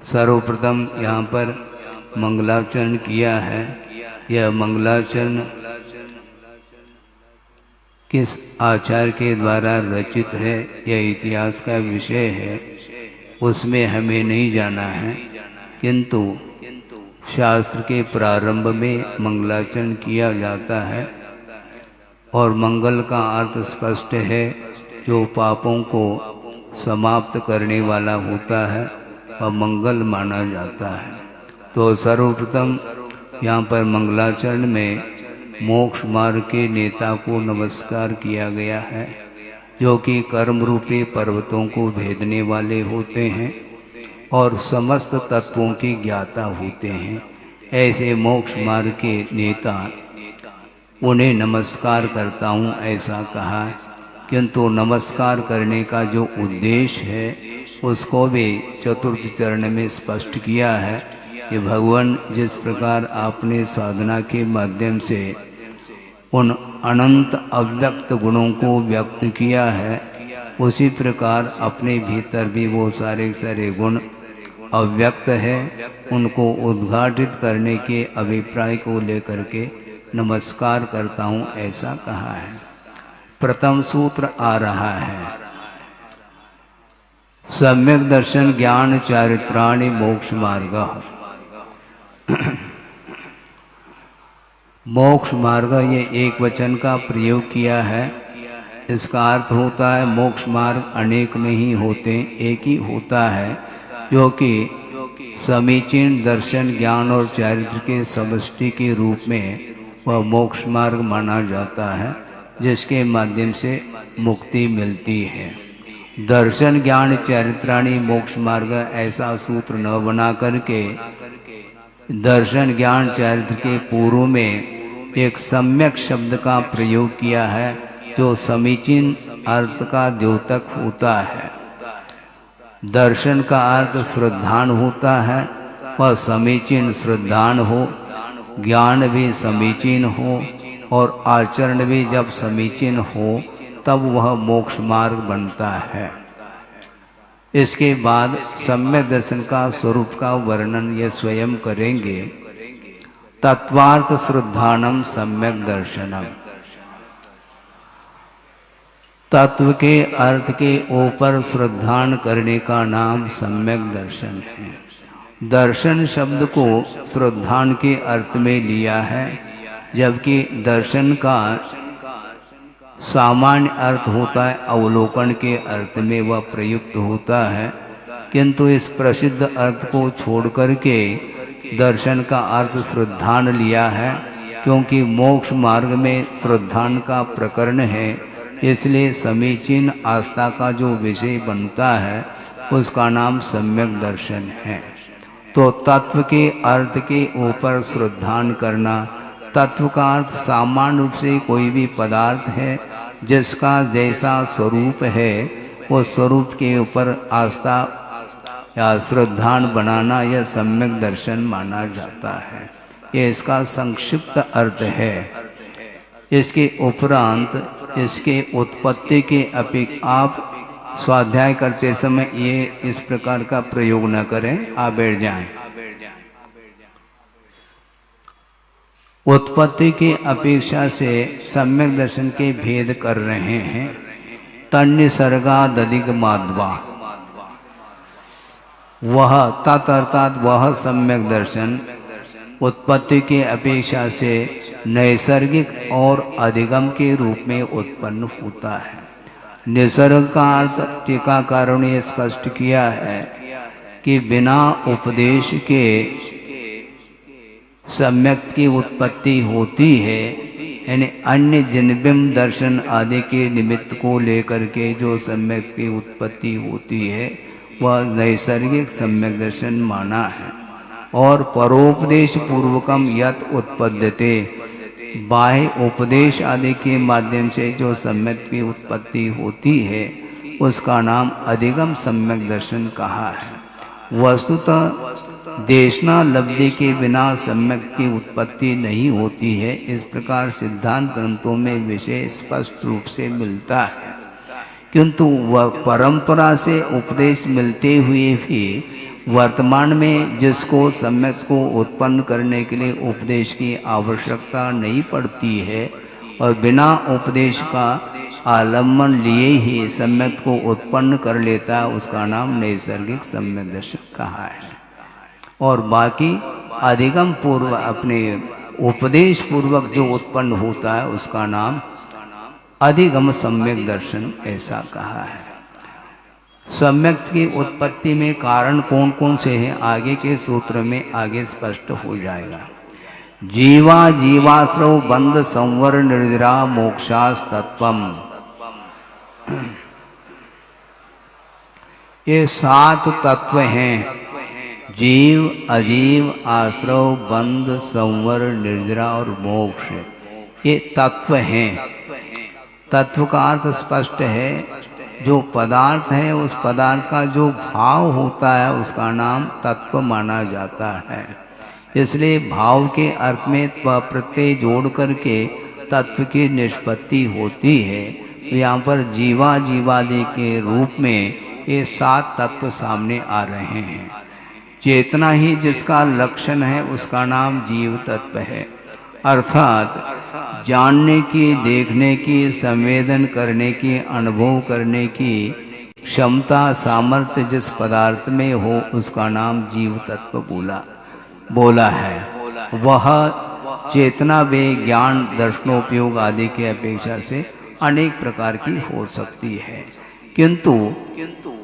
F: सर्वप्रथम यहाँ पर मंगलाचरण किया है। यह मंगलाचरण किस आचार्य के द्वारा रचित है, यह इतिहास का विषय है, उसमें हमें नहीं जाना है। किंतु शास्त्र के प्रारंभ में मंगलाचरण किया जाता है और मंगल का अर्थ स्पष्ट है, जो पापों को समाप्त करने वाला होता है और मंगल माना जाता है। तो सर्वप्रथम यहाँ पर मंगलाचरण में मोक्ष मार्ग के नेता को नमस्कार किया गया है, जो कि कर्म रूपी पर्वतों को भेदने वाले होते हैं और समस्त तत्वों के ज्ञाता होते हैं। ऐसे मोक्ष मार्ग के नेता, उन्हें नमस्कार करता हूँ ऐसा कहा। किंतु नमस्कार करने का जो उद्देश्य है उसको भी चतुर्थ चरण में स्पष्ट किया है कि भगवान जिस प्रकार आपने साधना के माध्यम से उन अनंत अव्यक्त गुणों को व्यक्त किया है, उसी प्रकार अपने भीतर भी वो सारे सारे गुण अव्यक्त है, उनको उद्घाटित करने के अभिप्राय को लेकर के नमस्कार करता हूँ ऐसा कहा है। प्रथम सूत्र आ रहा है, सम्यक दर्शन ज्ञान चारित्राणि मोक्ष मार्ग। मोक्ष मार्ग ये एक वचन का प्रयोग किया है। इसका अर्थ होता है मोक्ष मार्ग अनेक नहीं होते, एक ही होता है, जो कि समीचीन दर्शन ज्ञान और चरित्र के समष्टि के रूप में वह मोक्ष मार्ग माना जाता है, जिसके माध्यम से मुक्ति मिलती है। दर्शन ज्ञान चरित्राणी मोक्ष मार्ग ऐसा सूत्र न बना करके दर्शन ज्ञान चरित्र के पूर्व में एक सम्यक शब्द का प्रयोग किया है, जो समीचीन अर्थ का द्योतक होता है। दर्शन का अर्थ श्रद्धान होता है, वह समीचीन श्रद्धान हो, ज्ञान भी समीचीन हो और आचरण भी जब समीचीन हो तब वह मोक्ष मार्ग बनता है। इसके बाद सम्यक दर्शन का स्वरूप का वर्णन ये स्वयं करेंगे। तत्वार्थ श्रद्धानम सम्यक दर्शनम, तत्व के अर्थ के ऊपर श्रद्धान करने का नाम सम्यक दर्शन है। दर्शन शब्द को श्रद्धान के अर्थ में लिया है, जबकि दर्शन का सामान्य अर्थ होता है अवलोकन के अर्थ में वह प्रयुक्त होता है, किंतु इस प्रसिद्ध अर्थ को छोड़ करके दर्शन का अर्थ श्रद्धान लिया है, क्योंकि मोक्ष मार्ग में श्रद्धान का प्रकरण है। इसलिए समीचीन आस्था का जो विषय बनता है उसका नाम सम्यक दर्शन है। तो तत्व के अर्थ के ऊपर श्रद्धान करना, तत्व का अर्थ सामान्य रूप से कोई भी पदार्थ है जिसका जैसा स्वरूप है वो स्वरूप के ऊपर आस्था या श्रद्धान बनाना यह सम्यक दर्शन माना जाता है। ये इसका संक्षिप्त अर्थ है। इसके उपरांत इसके उत्पत्ति के आप स्वाध्याय करते समय ये इस प्रकार का प्रयोग न करें, आप बैठ जाएं। उत्पत्ति की अपेक्षा से सम्यक दर्शन के भेद कर रहे हैं। तन्निसर्गादधिक माध्वा, वह तत् अर्थात वह सम्यक दर्शन उत्पत्ति की अपेक्षा से नैसर्गिक और अधिगम के रूप में उत्पन्न होता है। निसर्ग का अर्थ टीकाकारों ने स्पष्ट किया है कि बिना उपदेश के सम्यक की उत्पत्ति होती है, यानी अन्य जन्मबिंब दर्शन आदि के निमित्त को लेकर के जो सम्यक की उत्पत्ति होती है वह नैसर्गिक सम्यक दर्शन माना है। और परोपदेश पूर्वकम यत उत्पद्यते, बाह्य उपदेश आदि के माध्यम से जो सम्यक की उत्पत्ति होती है उसका नाम अधिगम सम्यक दर्शन कहा है। वस्तुतः देशना लब्धि के बिना सम्यक की उत्पत्ति नहीं होती है, इस प्रकार सिद्धांत ग्रंथों में विषय स्पष्ट रूप से मिलता है। किंतु वह परंपरा से उपदेश मिलते हुए भी वर्तमान में जिसको सम्यक को उत्पन्न करने के लिए उपदेश की आवश्यकता नहीं पड़ती है और बिना उपदेश का आलम्बन लिए ही सम्यक को उत्पन्न कर लेता है, उसका नाम नैसर्गिक सम्यक दर्शन कहा है। और बाकी अधिगम पूर्व अपने उपदेश पूर्वक जो उत्पन्न होता है उसका नाम अधिगम सम्यक दर्शन ऐसा कहा है। सम्यक की उत्पत्ति में कारण कौन कौन से हैं आगे के सूत्र में आगे स्पष्ट हो जाएगा। जीवा जीवाश्रव बंध संवर निर्जरा मोक्षास तत्वम, ये 7 तत्व हैं। जीव, अजीव, आश्रव, बंध, संवर, निर्जरा और मोक्ष, ये तत्व हैं। तत्व का अर्थ स्पष्ट है, जो पदार्थ है उस पदार्थ का जो भाव होता है उसका नाम तत्व माना जाता है। इसलिए भाव के अर्थ में प्रत्यय जोड़ करके तत्व की निष्पत्ति होती है। तो यहाँ पर जीवा जीवादि के रूप में ये 7 तत्व सामने आ रहे हैं। चेतना ही जिसका लक्षण है उसका नाम जीव तत्व है, अर्थात जानने की, देखने की, संवेदन करने की, अनुभव करने की क्षमता, सामर्थ्य जिस पदार्थ में हो उसका नाम जीव तत्व बोला है। वह चेतना वे ज्ञान दर्शनोपयोग आदि के अपेक्षा से अनेक प्रकार की हो सकती है, किंतु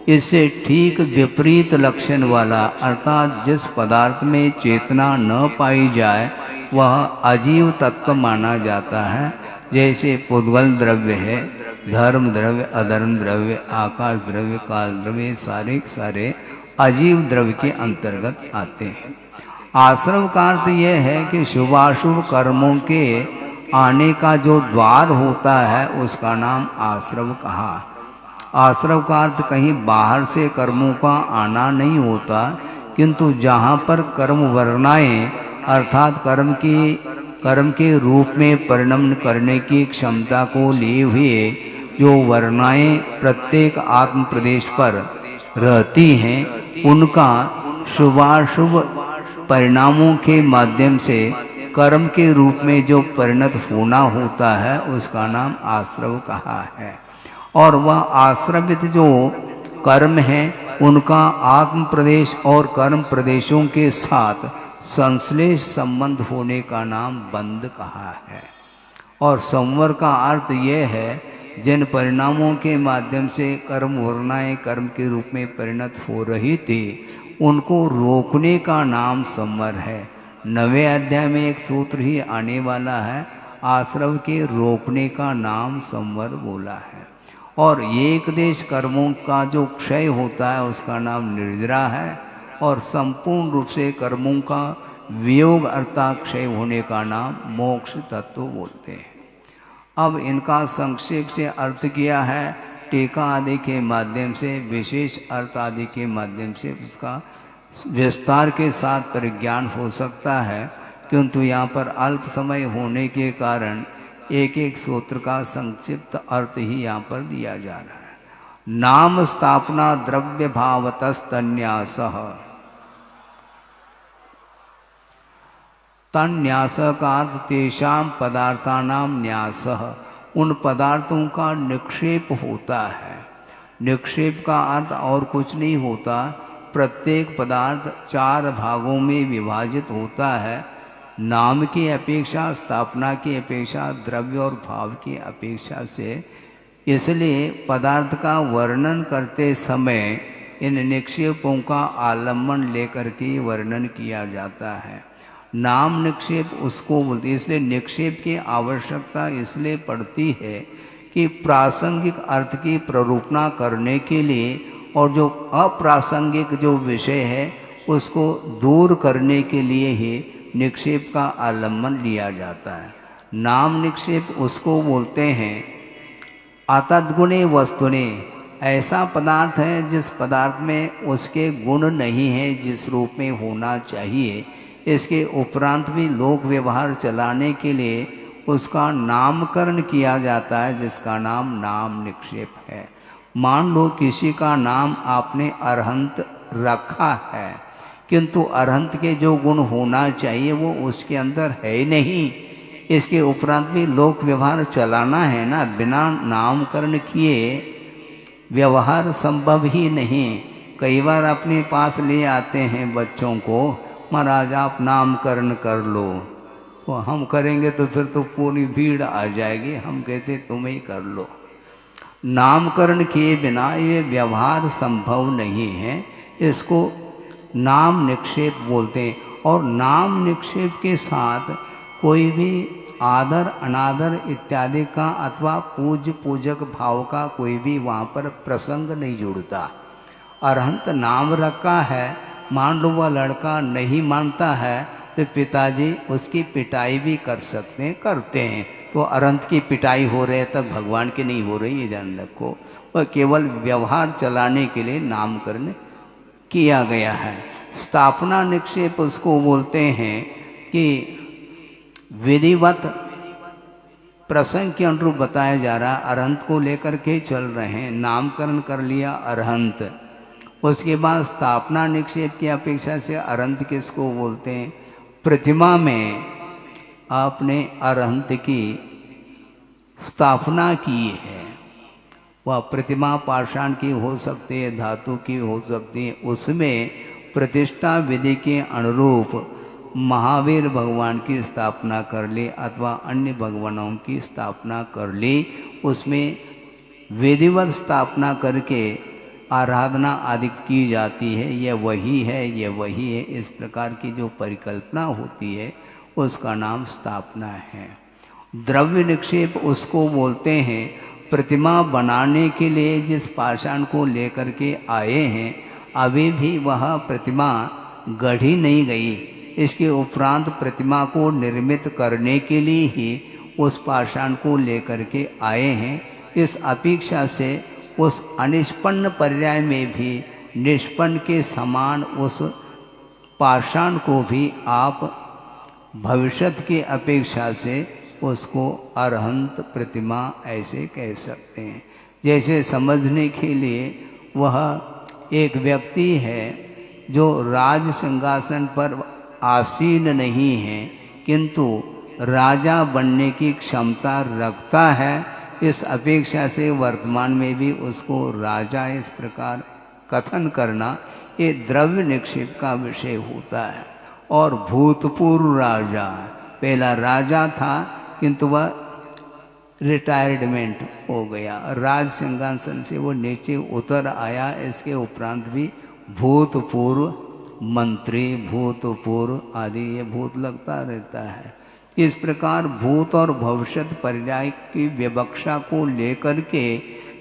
F: इससे ठीक विपरीत लक्षण वाला अर्थात जिस पदार्थ में चेतना न पाई जाए वह अजीव तत्व माना जाता है। जैसे पुद्गल द्रव्य है, धर्म द्रव्य, अधर्म द्रव्य, आकाश द्रव्य, काल द्रव्य, सारे अजीव द्रव्य के अंतर्गत आते हैं। आश्रव का अर्थ यह है कि शुभाशुभ कर्मों के आने का जो द्वार होता है उसका नाम आश्रव कहा। आश्रव का अर्थ कहीं बाहर से कर्मों का आना नहीं होता, किंतु जहाँ पर कर्म वर्णाएं अर्थात कर्म के रूप में परिणमन करने की क्षमता को लिए हुए जो वर्णाएं प्रत्येक आत्म प्रदेश पर रहती हैं, उनका शुभाशुभ परिणामों के माध्यम से कर्म के रूप में जो परिणत होना होता है उसका नाम आश्रव कहा है। और वह आश्रवित जो कर्म है उनका आत्म प्रदेश और कर्म प्रदेशों के साथ संश्लेष संबंध होने का नाम बंध कहा है। और संवर का अर्थ यह है जिन परिणामों के माध्यम से कर्म वर्णाएं कर्म के रूप में परिणत हो रही थी उनको रोकने का नाम संवर है। 9वें अध्याय में एक सूत्र ही आने वाला है, आश्रव के रोकने का नाम संवर बोला है। और एक देश कर्मों का जो क्षय होता है उसका नाम निर्जरा है, और संपूर्ण रूप से कर्मों का वियोग अर्थात क्षय होने का नाम मोक्ष तत्व बोलते हैं। अब इनका संक्षेप से अर्थ किया है, टीका आदि के माध्यम से, विशेष अर्थ आदि के माध्यम से उसका विस्तार के साथ परिज्ञान हो सकता है, किंतु यहाँ पर अल्प समय होने के कारण एक एक सूत्र का संक्षिप्त अर्थ ही यहाँ पर दिया जा रहा है। नाम स्थापना द्रव्य भावतस्तन्यासः, तन्यास का अर्थ तेषाम पदार्थानाम न्यासः, उन पदार्थों का निक्षेप होता है। निक्षेप का अर्थ और कुछ नहीं होता, प्रत्येक पदार्थ 4 भागों में विभाजित होता है, नाम की अपेक्षा, स्थापना की अपेक्षा, द्रव्य और भाव की अपेक्षा से। इसलिए पदार्थ का वर्णन करते समय इन निक्षेपों का आलम्बन लेकर के वर्णन किया जाता है। नाम निक्षेप उसको बोलते, इसलिए निक्षेप की आवश्यकता इसलिए पड़ती है कि प्रासंगिक अर्थ की प्ररूपणा करने के लिए और जो अप्रासंगिक जो विषय है उसको दूर करने के लिए ही निक्षेप का आलम्बन लिया जाता है। नाम निक्षेप उसको बोलते हैं अतद्गुणे वस्तुने, ऐसा पदार्थ है जिस पदार्थ में उसके गुण नहीं है जिस रूप में होना चाहिए, इसके उपरांत भी लोक व्यवहार चलाने के लिए उसका नामकरण किया जाता है जिसका नाम नाम निक्षेप है। मान लो किसी का नाम आपने अरहंत रखा है, किंतु अरहंत के जो गुण होना चाहिए वो उसके अंदर है नहीं, इसके उपरांत भी लोक व्यवहार चलाना है ना, बिना नामकरण किए व्यवहार संभव ही नहीं। कई बार अपने पास ले आते हैं बच्चों को, महाराज आप नामकरण कर लो, तो हम करेंगे तो फिर तो पूरी भीड़ आ जाएगी, हम कहते तुम ही कर लो। नामकरण किए बिना ये व्यवहार संभव नहीं है, इसको नाम निक्षेप बोलते हैं। और नाम निक्षेप के साथ कोई भी आदर अनादर इत्यादि का अथवा पूज्य पूजक भाव का कोई भी वहाँ पर प्रसंग नहीं जुड़ता। अरहंत नाम रखा है, मान लो वह लड़का नहीं मानता है तो पिताजी उसकी पिटाई भी कर सकते हैं, करते हैं। तो अरहंत की पिटाई हो रही है तब भगवान की नहीं हो रही, ये जान रखो। वह केवल व्यवहार चलाने के लिए नामकरण किया गया है। स्थापना निक्षेप उसको बोलते हैं कि विधिवत प्रसंग के अनुरूप बताया जा रहा, अरहंत को लेकर के चल रहे हैं, नामकरण कर लिया अरहंत, उसके बाद स्थापना निक्षेप की अपेक्षा से अरहंत किसको बोलते हैं, प्रतिमा में आपने अरहंत की स्थापना की है, वह प्रतिमा पाषाण की हो सकती है, धातु की हो सकती है, उसमें प्रतिष्ठा विधि के अनुरूप महावीर भगवान की स्थापना कर ले अथवा अन्य भगवानों की स्थापना कर ले, उसमें विधिवत स्थापना करके आराधना आदि की जाती है, यह वही है, यह वही है, इस प्रकार की जो परिकल्पना होती है उसका नाम स्थापना है। द्रव्य निक्षेप उसको बोलते हैं, प्रतिमा बनाने के लिए जिस पाषाण को लेकर के आए हैं अभी भी वह प्रतिमा गढ़ी नहीं गई, इसके उपरांत प्रतिमा को निर्मित करने के लिए ही उस पाषाण को लेकर के आए हैं। इस अपेक्षा से उस अनिष्पन्न पर्याय में भी निष्पन्न के समान उस पाषाण को भी आप भविष्यत की अपेक्षा से उसको अरहंत प्रतिमा ऐसे कह सकते हैं। जैसे समझने के लिए वह एक व्यक्ति है जो राज सिंहासन पर आसीन नहीं है किंतु राजा बनने की क्षमता रखता है, इस अपेक्षा से वर्तमान में भी उसको राजा इस प्रकार कथन करना ये द्रव्य निक्षेप का विषय होता है। और भूतपूर्व राजा, पहला राजा था किंतु वह रिटायरमेंट हो गया, राज सिंहासन से वो नीचे उतर आया, इसके उपरांत भी भूतपूर्व मंत्री, भूतपूर्व आदि ये भूत लगता रहता है। इस प्रकार भूत और भविष्यत पर्याय की विवक्षा को लेकर के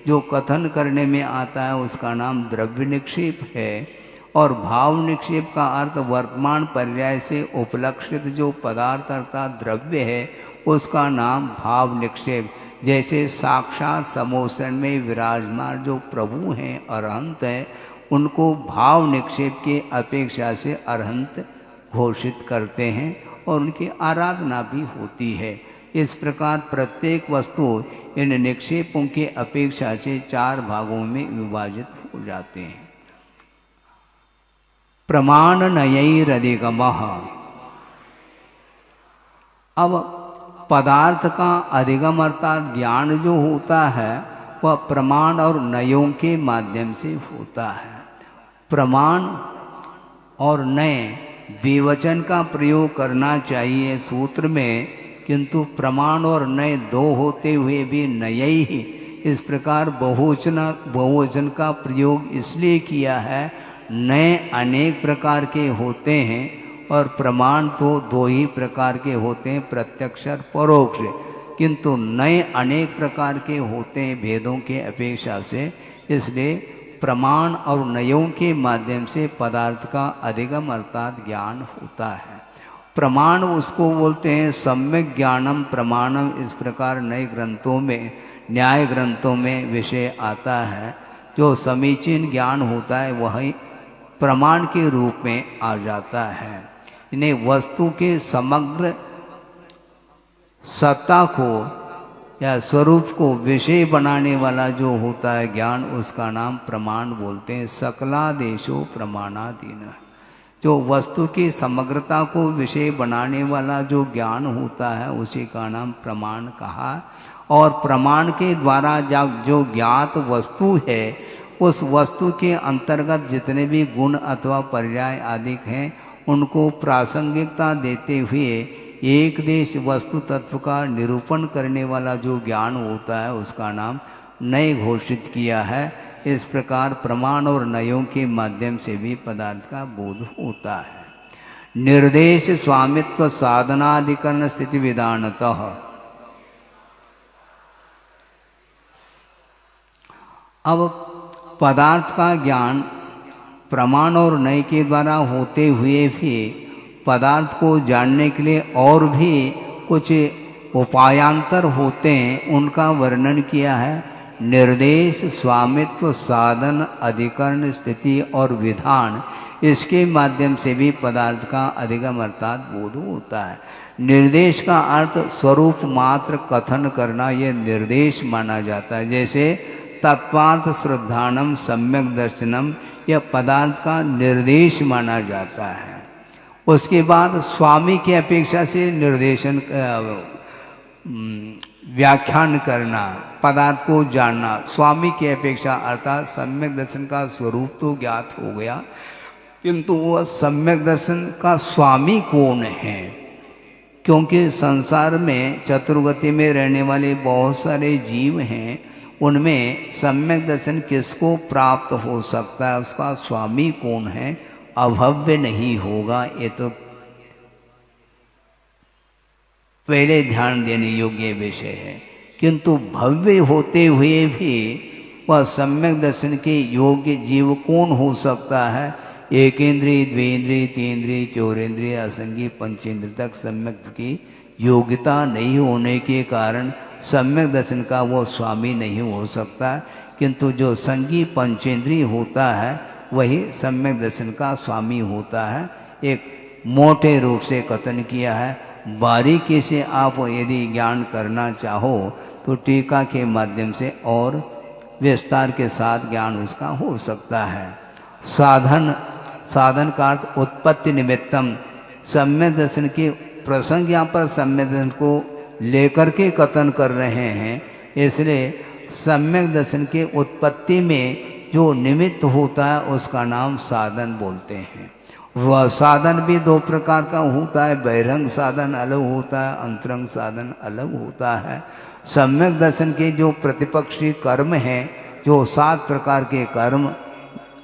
F: जो कथन करने में आता है उसका नाम द्रव्य निक्षेप है। और भाव निक्षेप का अर्थ वर्तमान पर्याय से उपलक्षित जो पदार्थ अर्थात द्रव्य है उसका नाम भाव निक्षेप। जैसे साक्षात समोसन में विराजमान जो प्रभु हैं, अरहंत हैं, उनको भाव निक्षेप के अपेक्षा से अरहंत घोषित करते हैं और उनकी आराधना भी होती है। इस प्रकार प्रत्येक वस्तु इन निक्षेपों के अपेक्षा से 4 भागों में विभाजित हो जाते हैं। प्रमाण नयैरधिगमः। अब पदार्थ का अधिगम अर्थात ज्ञान जो होता है वह प्रमाण और नयों के माध्यम से होता है। प्रमाण और नय विवचन का प्रयोग करना चाहिए सूत्र में, किंतु प्रमाण और नय 2 होते हुए भी नय ही, इस प्रकार बहुवचन का प्रयोग इसलिए किया है, नय अनेक प्रकार के होते हैं और प्रमाण तो 2 ही प्रकार के होते हैं, प्रत्यक्ष और परोक्ष, किंतु नय अनेक प्रकार के होते हैं भेदों के अपेक्षा से। इसलिए प्रमाण और नयों के माध्यम से पदार्थ का अधिगम अर्थात ज्ञान होता है। प्रमाण उसको बोलते हैं सम्यक ज्ञानम प्रमाणम, इस प्रकार नए ग्रंथों में, न्याय ग्रंथों में विषय आता है। जो समीचीन ज्ञान होता है वही प्रमाण के रूप में आ जाता है। इन्हें वस्तु के समग्र सत्ता को या स्वरूप को विषय बनाने वाला जो होता है ज्ञान, उसका नाम प्रमाण बोलते हैं। सकलादेशो प्रमाणादीन, जो वस्तु की समग्रता को विषय बनाने वाला जो ज्ञान होता है उसी का नाम प्रमाण कहा। और प्रमाण के द्वारा जो ज्ञात वस्तु है उस वस्तु के अंतर्गत जितने भी गुण अथवा पर्याय आदि हैं उनको प्रासंगिकता देते हुए एक देश वस्तु तत्व का निरूपण करने वाला जो ज्ञान होता है उसका नाम नय घोषित किया है। इस प्रकार प्रमाण और नयों के माध्यम से भी पदार्थ का बोध होता है। निर्देश स्वामित्व साधनाधिकरण स्थिति विधानतः। अब पदार्थ का ज्ञान प्रमाण और नय के द्वारा होते हुए भी पदार्थ को जानने के लिए और भी कुछ उपायांतर होते हैं, उनका वर्णन किया है। निर्देश स्वामित्व साधन अधिकरण स्थिति और विधान, इसके माध्यम से भी पदार्थ का अधिगम अर्थात बोध होता है। निर्देश का अर्थ स्वरूप मात्र कथन करना, यह निर्देश माना जाता है। जैसे तत्वार्थ श्रद्धानम सम्यक दर्शनम, यह पदार्थ का निर्देश माना जाता है। उसके बाद स्वामी की अपेक्षा से निर्देशन व्याख्यान करना, पदार्थ को जानना, स्वामी की अपेक्षा अर्थात सम्यक दर्शन का स्वरूप तो ज्ञात हो गया, किंतु वह सम्यक दर्शन का स्वामी कौन है? क्योंकि संसार में चतुर्गति में रहने वाले बहुत सारे जीव हैं, उनमें सम्यक दर्शन किसको प्राप्त हो सकता है, उसका स्वामी कौन है? अभव्य नहीं होगा। ये तो पहले ध्यान देने योग्य विषय है। किंतु भव्य होते हुए भी वह सम्यक दर्शन के योग्य जीव कौन हो सकता है? एक इंद्रिय, द्विंद्रिय, तीन्द्रिय, चौरेंद्रिय, असंगी, पंचेंद्रिय तक सम्यक की योग्यता नहीं होने के कारण सम्यक दर्शन का वो स्वामी नहीं हो सकता। किंतु जो संगी पंचेंद्रिय होता है वही सम्यक दर्शन का स्वामी होता है। एक मोटे रूप से कथन किया है। बारीकी से आप यदि ज्ञान करना चाहो तो टीका के माध्यम से और विस्तार के साथ ज्ञान उसका हो सकता है। साधन का अर्थ उत्पत्ति निमित्तम। सम्यक दर्शन के प्रसंग यहाँ पर सम्यक दर्शन को लेकर के कथन कर रहे हैं, इसलिए सम्यक दर्शन के उत्पत्ति में जो निमित्त होता है उसका नाम साधन बोलते हैं। वह साधन भी दो प्रकार का होता है। बहिरंग साधन अलग होता है, अंतरंग साधन अलग होता है। सम्यक दर्शन के जो प्रतिपक्षी कर्म हैं, जो 7 प्रकार के कर्म,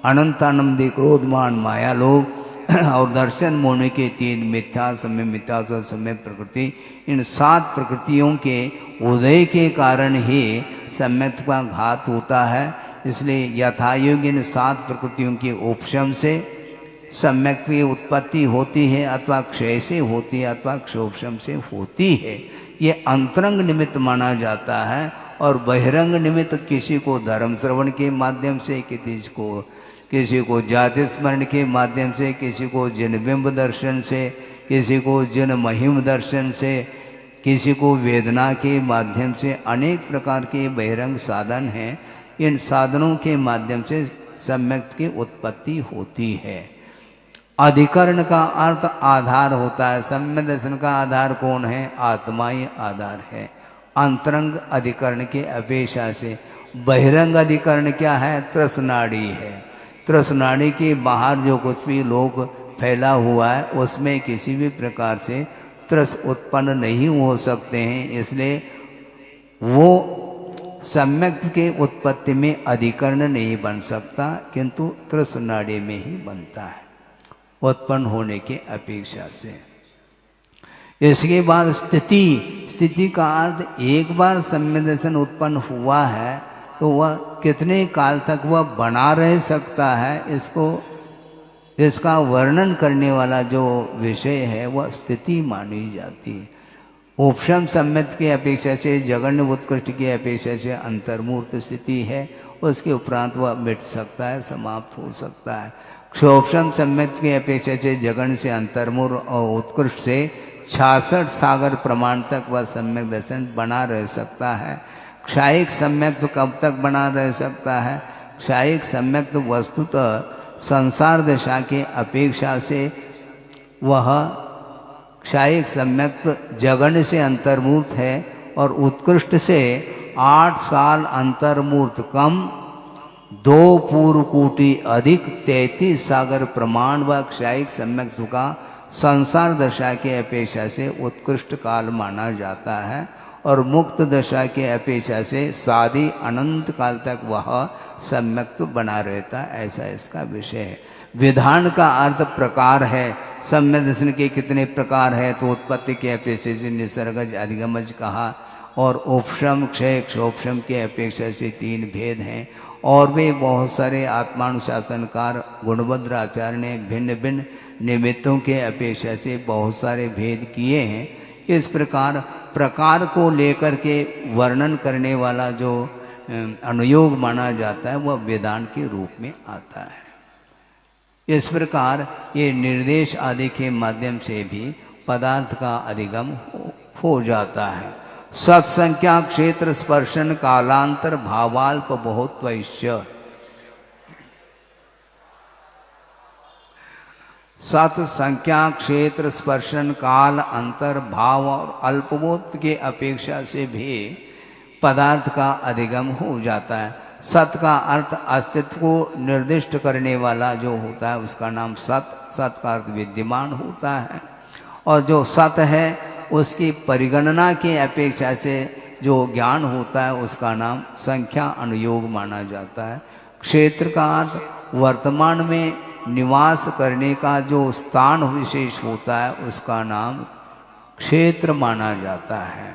F: अनंतानंदी, क्रोधमान, माया, लोभ और दर्शन मोहने के 3 मिथ्या, समय मिथ्या, समय प्रकृति, इन 7 प्रकृतियों के उदय के कारण ही सम्यक का घात होता है। इसलिए यथायोग्य इन 7 प्रकृतियों के उपशम से सम्यक की उत्पत्ति होती है, अथवा क्षय से होती है, अथवा क्षोभशम से होती है। ये अंतरंग निमित्त माना जाता है। और बहिरंग निमित्त किसी को धर्म श्रवण के माध्यम से, किसी को जाति स्मरण के माध्यम से, किसी को जिनबिंब दर्शन से, किसी को जिन महिम दर्शन से, किसी को वेदना के माध्यम से, अनेक प्रकार के बहिरंग साधन हैं। इन साधनों के माध्यम से सम्यक की उत्पत्ति होती है। अधिकरण का अर्थ आधार होता है। सम्यक दर्शन का आधार कौन है? आत्मा ही आधार है। अंतरंग अधिकरण के अपेक्षा से बहिरंग अधिकरण क्या है? तृष्णाड़ी है। तृष्णाड़ी के बाहर जो कुछ भी लोग फैला हुआ है उसमें किसी भी प्रकार से तृष उत्पन्न नहीं हो सकते हैं। इसलिए वो सम्यक के उत्पत्ति में अधिकरण नहीं बन सकता, किंतु तृष्णाड़ी में ही बनता है उत्पन्न होने के अपेक्षा से। इसके बाद स्थिति का अर्थ, एक बार सम्यक दर्शन उत्पन्न हुआ है तो वह कितने काल तक वह बना रह सकता है, इसका वर्णन करने वाला जो विषय है वह स्थिति मानी जाती है। उपशम सम्यक के अपेक्षा से, जगन्य उत्कृष्ट की अपेक्षा से अंतर्मूर्त स्थिति है। उसके उपरांत वह मिट सकता है, समाप्त हो सकता है। क्षोभशम सम्यक की अपेक्षा से, जगन से, अंतर्मूर्त और उत्कृष्ट से 66 सागर प्रमाण तक वह सम्यक दर्शन बना रह सकता है। क्षायिक सम्यक तो कब तक बना रह सकता है? क्षायिक सम्यक तो वस्तुतः संसार दशा के अपेक्षा से वह क्षायिक सम्यक जगन से अंतर्मूर्त है और उत्कृष्ट से 8 साल अंतर्मूर्त कम, 2 पूर्व कोटि अधिक 33 सागर प्रमाण व क्षायिक सम्यक का संसार दशा के अपेक्षा से उत्कृष्ट काल माना जाता है। और मुक्त दशा के अपेक्षा से सादी अनंत काल तक वह सम्यक बना रहता है। ऐसा इसका विषय है। विधान का अर्थ प्रकार है। सम्यक दर्शन के कितने प्रकार है? तो उत्पत्ति के अपेक्षा से निसर्गज, अधिगमज कहा, और उपशम, क्षय, क्षोभशम के अपेक्षा से 3 भेद हैं। और वे बहुत सारे आत्मानुशासनकार गुणभद्र आचार्य ने भिन्न भिन्न निमित्तों के अपेक्षा से बहुत सारे भेद किए हैं। इस प्रकार को लेकर के वर्णन करने वाला जो अनुयोग माना जाता है वह वेदांत के रूप में आता है। इस प्रकार ये निर्देश आदि के माध्यम से भी पदार्थ का अधिगम हो जाता है। सत्संख्या क्षेत्र स्पर्शन कालांतर भावाल्प बहुत्वैश्य। सत संख्या क्षेत्र स्पर्शन काल अंतर भाव और अल्पबोध के अपेक्षा से भी पदार्थ का अधिगम हो जाता है। सत का अर्थ अस्तित्व को निर्दिष्ट करने वाला जो होता है उसका नाम सत, सत का अर्थ विद्यमान होता है। और जो सत है उसकी परिगणना की अपेक्षा से जो ज्ञान होता है उसका नाम संख्या अनुयोग माना जाता है। क्षेत्र का अर्थ वर्तमान में निवास करने का जो स्थान विशेष होता है उसका नाम क्षेत्र माना जाता है।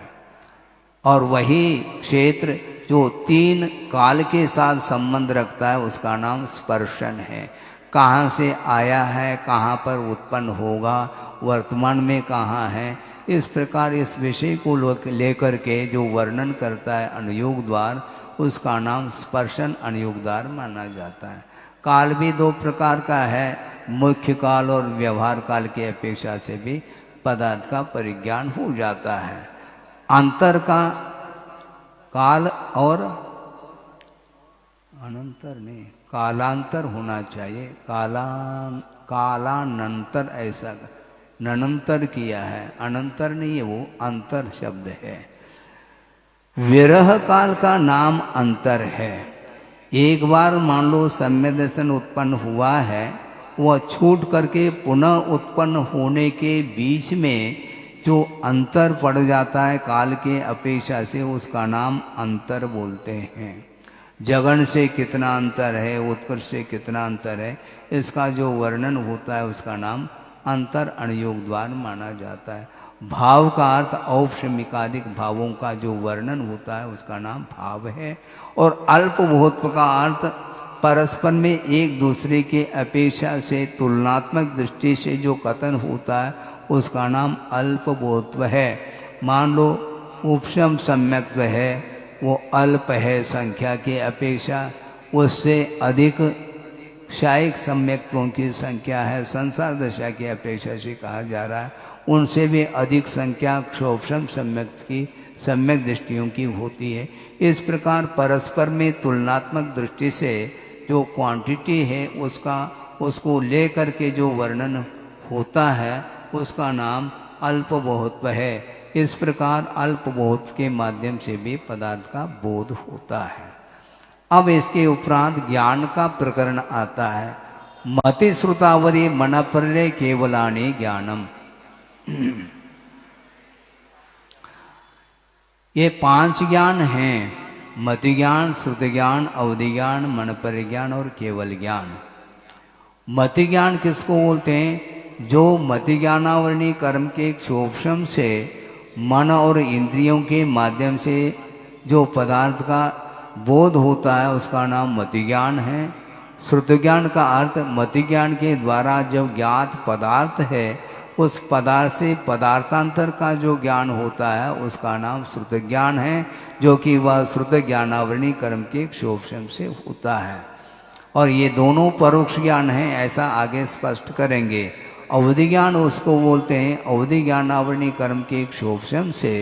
F: और वही क्षेत्र जो 3 काल के साथ संबंध रखता है उसका नाम स्पर्शन है। कहाँ से आया है, कहाँ पर उत्पन्न होगा, वर्तमान में कहाँ है, इस प्रकार इस विषय को लेकर के जो वर्णन करता है अनुयोग द्वार, उसका नाम स्पर्शन अनुयोग द्वार माना जाता है। काल भी 2 प्रकार का है, मुख्य काल और व्यवहार काल की अपेक्षा से भी पदार्थ का परिज्ञान हो जाता है। अंतर का काल और अनंतर नहीं, कालांतर होना चाहिए। कालानंतर ऐसा ननंतर किया है, अनंतर नहीं है, वो अंतर शब्द है। विरह काल का नाम अंतर है। एक बार मान लो सम्यक दर्शन उत्पन्न हुआ है, वह छूट करके पुनः उत्पन्न होने के बीच में जो अंतर पड़ जाता है काल के अपेक्षा से, उसका नाम अंतर बोलते हैं। जगन से कितना अंतर है, उत्कर्ष से कितना अंतर है, इसका जो वर्णन होता है उसका नाम अंतर अनुयोग द्वार माना जाता है। भाव का अर्थ औपशमिकादिक भावों का जो वर्णन होता है उसका नाम भाव है। और अल्पबोधत्व का अर्थ परस्पर में एक दूसरे के अपेक्षा से तुलनात्मक दृष्टि से जो कथन होता है उसका नाम अल्पबोधत्व है। मान लो उपशम सम्यक्त्व है, वो अल्प है संख्या के अपेक्षा, उससे अधिक क्षायिक सम्यक्त्वों की संख्या है संसार दशा की अपेक्षा से कहा जा रहा है, उनसे भी अधिक संख्या क्षोभम सम्यक्त्व की सम्यक दृष्टियों की होती है। इस प्रकार परस्पर में तुलनात्मक दृष्टि से जो क्वांटिटी है उसको लेकर के जो वर्णन होता है उसका नाम अल्पबोधत्व है। इस प्रकार अल्पबोध के माध्यम से भी पदार्थ का बोध होता है। अब इसके उपरांत ज्ञान का प्रकरण आता है। मति श्रुतावधि मनपर्य केवलानि ज्ञानम। ये 5 ज्ञान हैं, मति ज्ञान, श्रुति ज्ञान, अवधि ज्ञान, मनपर्य ज्ञान और केवल ज्ञान। मति ज्ञान किसको बोलते हैं? जो मति ज्ञानावरणी कर्म के क्षोभम से मन और इंद्रियों के माध्यम से जो पदार्थ का बोध होता है उसका नाम मति ज्ञान है। श्रुति ज्ञान का अर्थ मति ज्ञान के द्वारा जो ज्ञात पदार्थ है उस पदार्थ से पदार्थांतर का जो ज्ञान होता है उसका नाम श्रुति ज्ञान है, जो कि वह श्रुति ज्ञानावरणी कर्म के क्षोभम से होता है। और ये दोनों परोक्ष ज्ञान हैं, ऐसा आगे स्पष्ट करेंगे। अवधि ज्ञान उसको बोलते हैं, अवधि ज्ञानावरणी कर्म के क्षोभम से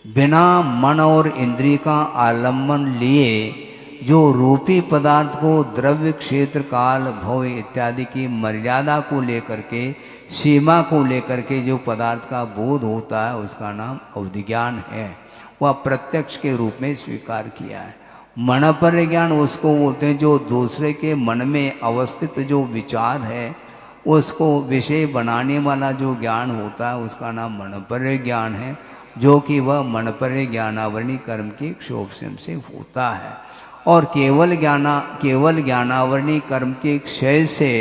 F: बिना मन और इंद्रिय का आलम्बन लिए जो रूपी पदार्थ को द्रव्य, क्षेत्र, काल, भव इत्यादि की मर्यादा को लेकर के, सीमा को लेकर के जो पदार्थ का बोध होता है उसका नाम अवधि ज्ञान है। वह प्रत्यक्ष के रूप में स्वीकार किया है। मनपर्य ज्ञान उसको बोलते हैं जो दूसरे के मन में अवस्थित जो विचार है उसको विषय बनाने वाला जो ज्ञान होता है उसका नाम मनपर्य ज्ञान है, जो कि वह मनपर्य ज्ञानावरणी कर्म के क्षोभम से होता है। और केवल ज्ञानावरणी कर्म के क्षय से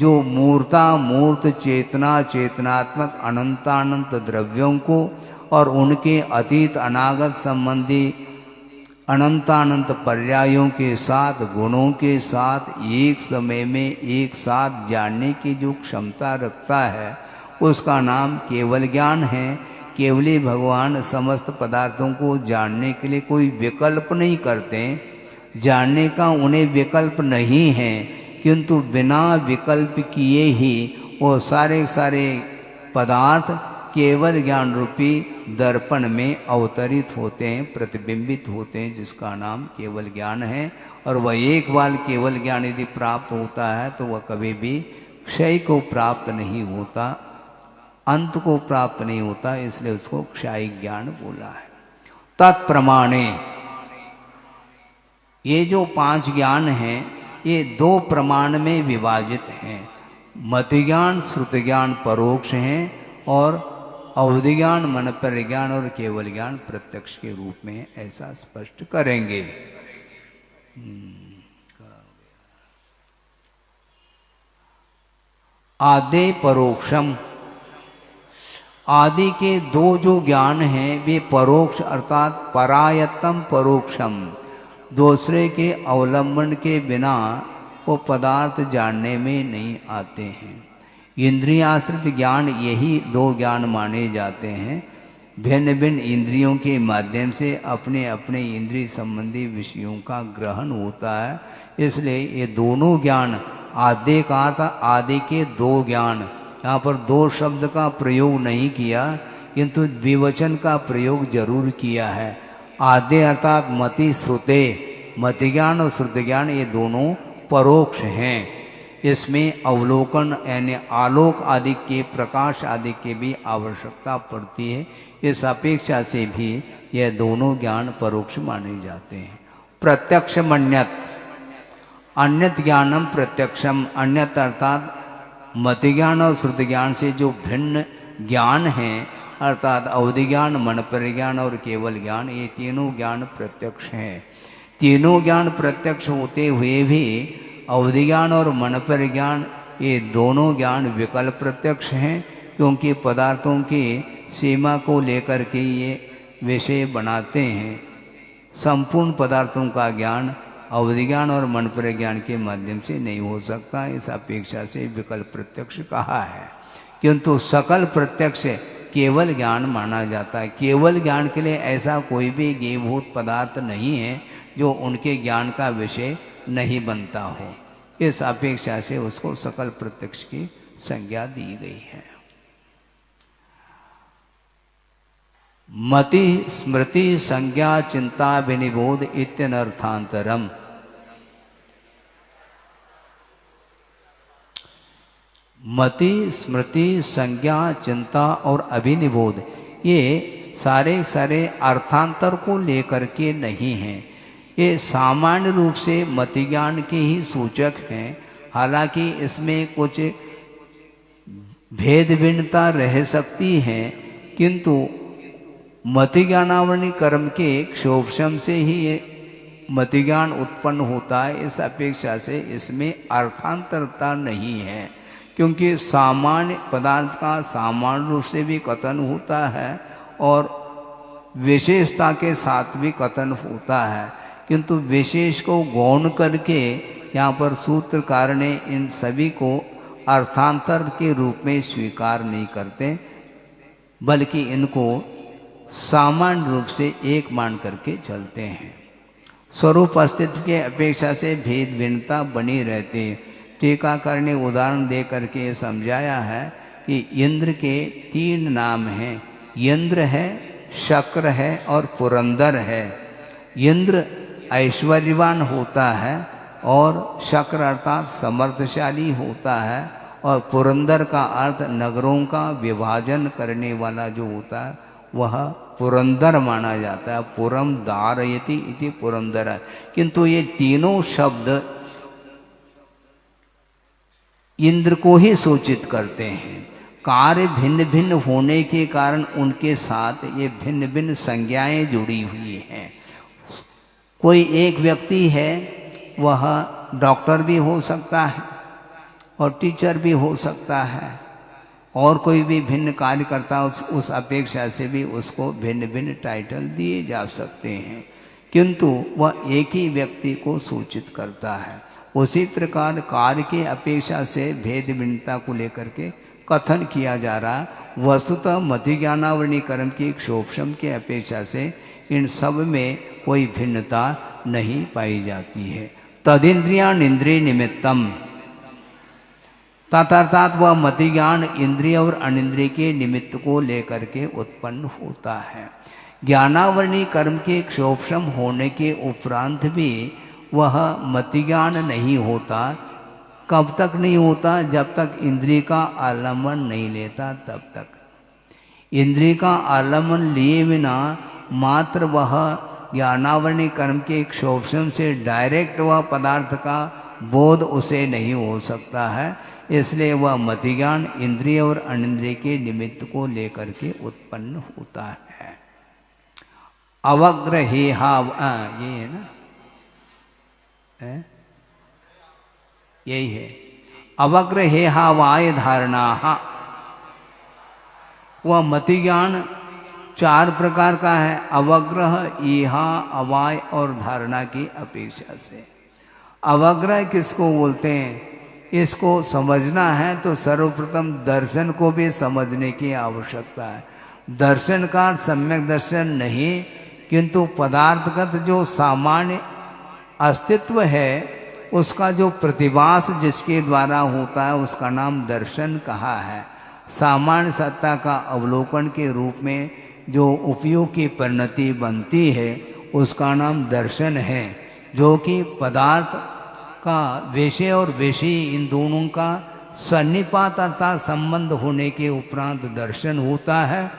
F: जो मूर्त चेतना, चेतनात्मक अनंतानंत द्रव्यों को और उनके अतीत अनागत संबंधी अनंतानंत पर्यायों के साथ, गुणों के साथ एक समय में एक साथ जानने की जो क्षमता रखता है उसका नाम केवल ज्ञान है। केवली भगवान समस्त पदार्थों को जानने के लिए कोई विकल्प नहीं करते, जानने का उन्हें विकल्प नहीं है, किंतु बिना विकल्प किए ही वो सारे पदार्थ केवल ज्ञान रूपी दर्पण में अवतरित होते हैं, प्रतिबिंबित होते हैं, जिसका नाम केवल ज्ञान है। और वह एक बार केवल ज्ञान यदि प्राप्त होता है तो वह कभी भी क्षय को प्राप्त नहीं होता, अंत को प्राप्त नहीं होता, इसलिए उसको क्षयिक ज्ञान बोला है। तत्प्रमाणे ये जो 5 ज्ञान हैं ये 2 प्रमाण में विभाजित हैं। मति ज्ञान, श्रुति ज्ञान परोक्ष हैं और अवधि ज्ञान, मन परिज्ञान और केवल ज्ञान प्रत्यक्ष के रूप में, ऐसा स्पष्ट करेंगे। आदि परोक्षम, आदि के 2 जो ज्ञान हैं वे परोक्ष अर्थात परायतम परोक्षम, दूसरे के अवलंबन के बिना वो पदार्थ जानने में नहीं आते हैं। इंद्रियाश्रित ज्ञान यही 2 ज्ञान माने जाते हैं। भिन्न भिन्न इंद्रियों के माध्यम से अपने अपने इंद्रिय संबंधी विषयों का ग्रहण होता है, इसलिए ये दोनों ज्ञान, आदि का अर्थ आदि के 2 ज्ञान, यहाँ पर 2 शब्द का प्रयोग नहीं किया किंतु द्विवचन का प्रयोग जरूर किया है। आदि अर्थात मति श्रुते, मति ज्ञान और श्रुति ज्ञान ये दोनों परोक्ष हैं। इसमें अवलोकन यानी आलोक आदि के, प्रकाश आदि के भी आवश्यकता पड़ती है। इस अपेक्षा से भी यह दोनों ज्ञान परोक्ष माने जाते हैं। प्रत्यक्ष मन्यत, अन्यत ज्ञानम प्रत्यक्षम, अन्यत अर्थात मति ज्ञान और श्रुति ज्ञान से जो भिन्न ज्ञान हैं अर्थात अवधि ज्ञान, मन परिज्ञान और केवल ज्ञान, ये तीनों ज्ञान प्रत्यक्ष हैं। तीनों ज्ञान प्रत्यक्ष होते हुए भी अवधि ज्ञान और मन परिज्ञान ये दोनों ज्ञान विकल्प प्रत्यक्ष हैं, क्योंकि पदार्थों की सीमा को लेकर के ये विषय बनाते हैं। संपूर्ण पदार्थों का ज्ञान अवधि ज्ञान और मन परिज्ञान के माध्यम से नहीं हो सकता, इस अपेक्षा से विकल्प प्रत्यक्ष कहा है। किंतु सकल प्रत्यक्ष केवल ज्ञान माना जाता है। केवल ज्ञान के लिए ऐसा कोई भी ज्ञेयभूत पदार्थ नहीं है जो उनके ज्ञान का विषय नहीं बनता हो, इस अपेक्षा से उसको सकल प्रत्यक्ष की संज्ञा दी गई है। मति स्मृति संज्ञा चिंता विनिबोध इत्यनर्थांतरम, मति स्मृति संज्ञा चिंता और अभिनिबोध ये सारे सारे अर्थांतर को लेकर के नहीं हैं, ये सामान्य रूप से मति ज्ञान के ही सूचक हैं। हालांकि इसमें कुछ भेद भिन्नता रह सकती है, किंतु मति ज्ञानावरणी कर्म के क्षोभशम से ही ये मति ज्ञान उत्पन्न होता है, इस अपेक्षा से इसमें अर्थांतरता नहीं है। क्योंकि सामान्य पदार्थ का सामान्य रूप से भी कथन होता है और विशेषता के साथ भी कथन होता है, किंतु विशेष को गौण करके यहाँ पर सूत्रकार ने इन सभी को अर्थांतर के रूप में स्वीकार नहीं करते, बल्कि इनको सामान्य रूप से एक मान करके चलते हैं। स्वरूप अस्तित्व के अपेक्षा से भेद भिन्नता बनी रहती है। टीकाकार ने उदाहरण दे करके समझाया है कि इंद्र के 3 नाम हैं, इंद्र है, शक्र है और पुरंदर है। इंद्र ऐश्वर्यवान होता है और शक्र अर्थात समर्थशाली होता है और पुरंदर का अर्थ नगरों का विभाजन करने वाला जो होता है वह पुरंदर माना जाता है। पुरम धारयति इति पुरंदर है। किंतु ये तीनों शब्द इंद्र को ही सूचित करते हैं। कार्य भिन्न भिन्न होने के कारण उनके साथ ये भिन्न भिन्न संज्ञाएं जुड़ी हुई हैं। कोई एक व्यक्ति है, वह डॉक्टर भी हो सकता है और टीचर भी हो सकता है, और कोई भी भिन्न कार्य करता उस अपेक्षा से भी उसको भिन्न भिन्न टाइटल दिए जा सकते हैं, किंतु वह एक ही व्यक्ति को सूचित करता है। उसी प्रकार कार्य के अपेक्षा से भेद भिन्नता को लेकर के कथन किया जा रहा। वस्तुतः मति ज्ञानावरणी कर्म की क्षोभशम के अपेक्षा से इन सब में कोई भिन्नता नहीं पाई जाती है। तदिंद्रियान इंद्रिय निमित्तम, तथार्थात वह मति ज्ञान इंद्रिय और अनिंद्रिय के निमित्त को लेकर के उत्पन्न होता है। ज्ञानावरणी कर्म के क्षोभशम होने के उपरांत भी वह मति ज्ञान नहीं होता। कब तक नहीं होता? जब तक इंद्रिय का आलम्बन नहीं लेता तब तक। इंद्रिय का आलम्बन लिए बिना मात्र वह ज्ञानावरणी कर्म के क्षोभम से डायरेक्ट वह पदार्थ का बोध उसे नहीं हो सकता है, इसलिए वह मति ज्ञान इंद्रिय और अनिंद्रिय के निमित्त को लेकर के उत्पन्न होता है। अवग्र हे हाव, ये है ना, यही है। अवग्र हे हावाय धारणा, वह मति ज्ञान 4 प्रकार का है, अवग्रह, ईहा, अवाय और धारणा की अपेक्षा से। अवग्रह किसको बोलते हैं, इसको समझना है तो सर्वप्रथम दर्शन को भी समझने की आवश्यकता है। दर्शन का सम्यक दर्शन नहीं, किंतु पदार्थगत जो सामान्य अस्तित्व है उसका जो प्रतिभास जिसके द्वारा होता है उसका नाम दर्शन कहा है। सामान्य सत्ता का अवलोकन के रूप में जो उपयोग की परिणति बनती है उसका नाम दर्शन है, जो कि पदार्थ का विषय और विषय इन दोनों का सन्निपात अर्थात संबंध होने के उपरांत दर्शन होता है।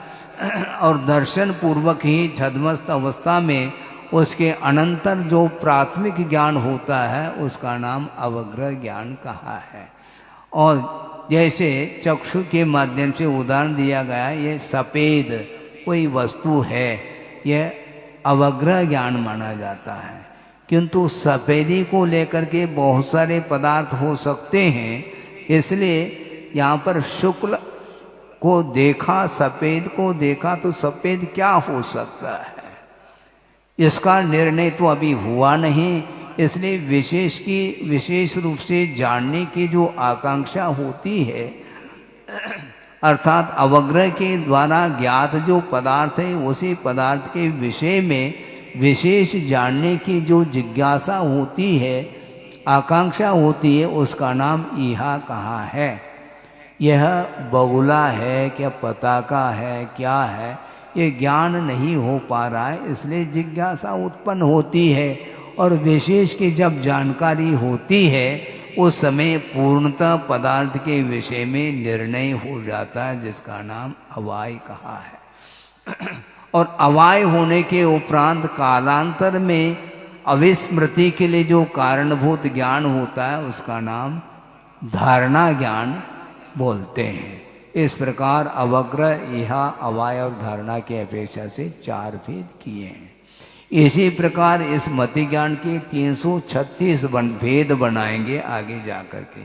F: और दर्शन पूर्वक ही छद्मस्त अवस्था में उसके अनंतर जो प्राथमिक ज्ञान होता है उसका नाम अवग्रह ज्ञान कहा है। और जैसे चक्षु के माध्यम से उदाहरण दिया गया, ये सफेद कोई वस्तु है, यह अवग्रह ज्ञान माना जाता है। किंतु सफेदी को लेकर के बहुत सारे पदार्थ हो सकते हैं, इसलिए यहाँ पर शुक्ल को देखा, सफेद को देखा, तो सफेद क्या हो सकता है इसका निर्णय तो अभी हुआ नहीं, इसलिए विशेष रूप से जानने की जो आकांक्षा होती है, अर्थात अवग्रह के द्वारा ज्ञात जो पदार्थ है उसी पदार्थ के विषय में विशेष जानने की जो जिज्ञासा होती है, आकांक्षा होती है, उसका नाम ईहा कहा है। यह बगुला है क्या, पताका है, क्या है, ये ज्ञान नहीं हो पा रहा है, इसलिए जिज्ञासा उत्पन्न होती है। और विशेष की जब जानकारी होती है उस समय पूर्णतः पदार्थ के विषय में निर्णय हो जाता है, जिसका नाम अवाय कहा है। और अवाय होने के उपरांत कालांतर में अविस्मृति के लिए जो कारणभूत ज्ञान होता है उसका नाम धारणा ज्ञान बोलते हैं। इस प्रकार अवग्रह, इहा, अवाय और धारणा की अपेक्षा से 4 भेद किए हैं। इसी प्रकार इस मति ज्ञान के 336 भेद बनाएंगे आगे जाकर के।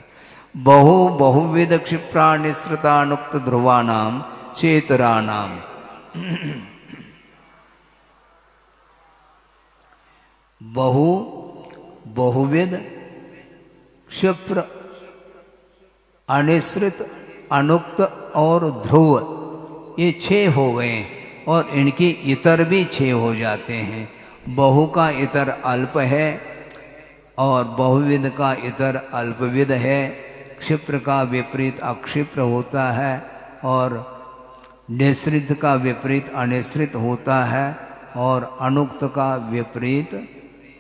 F: बहुविध क्षिप्रा निसृतानुक्त ध्रुवानाम चेतरानाम, बहुविध क्षिप्र, अनिश्रित, अनुक्त और ध्रुव, ये 6 हो गए और इनके इतर भी 6 हो जाते हैं। बहु का इतर अल्प है और बहुविध का इतर अल्पविद है। क्षिप्र का विपरीत अक्षिप्र होता है और निश्रित का विपरीत अनिश्रित होता है और अनुक्त का विपरीत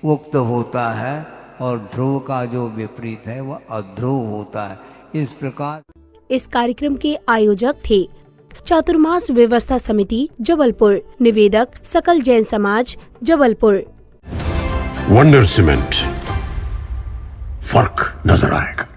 F: उक्त होता है और ध्रुव का जो विपरीत है वह अध्रुव होता है। इस प्रकार
A: इस कार्यक्रम के आयोजक थे चातुर्मास व्यवस्था समिति जबलपुर, निवेदक सकल जैन समाज जबलपुर।
B: वंडर सीमेंट, फर्क नजर आएगा।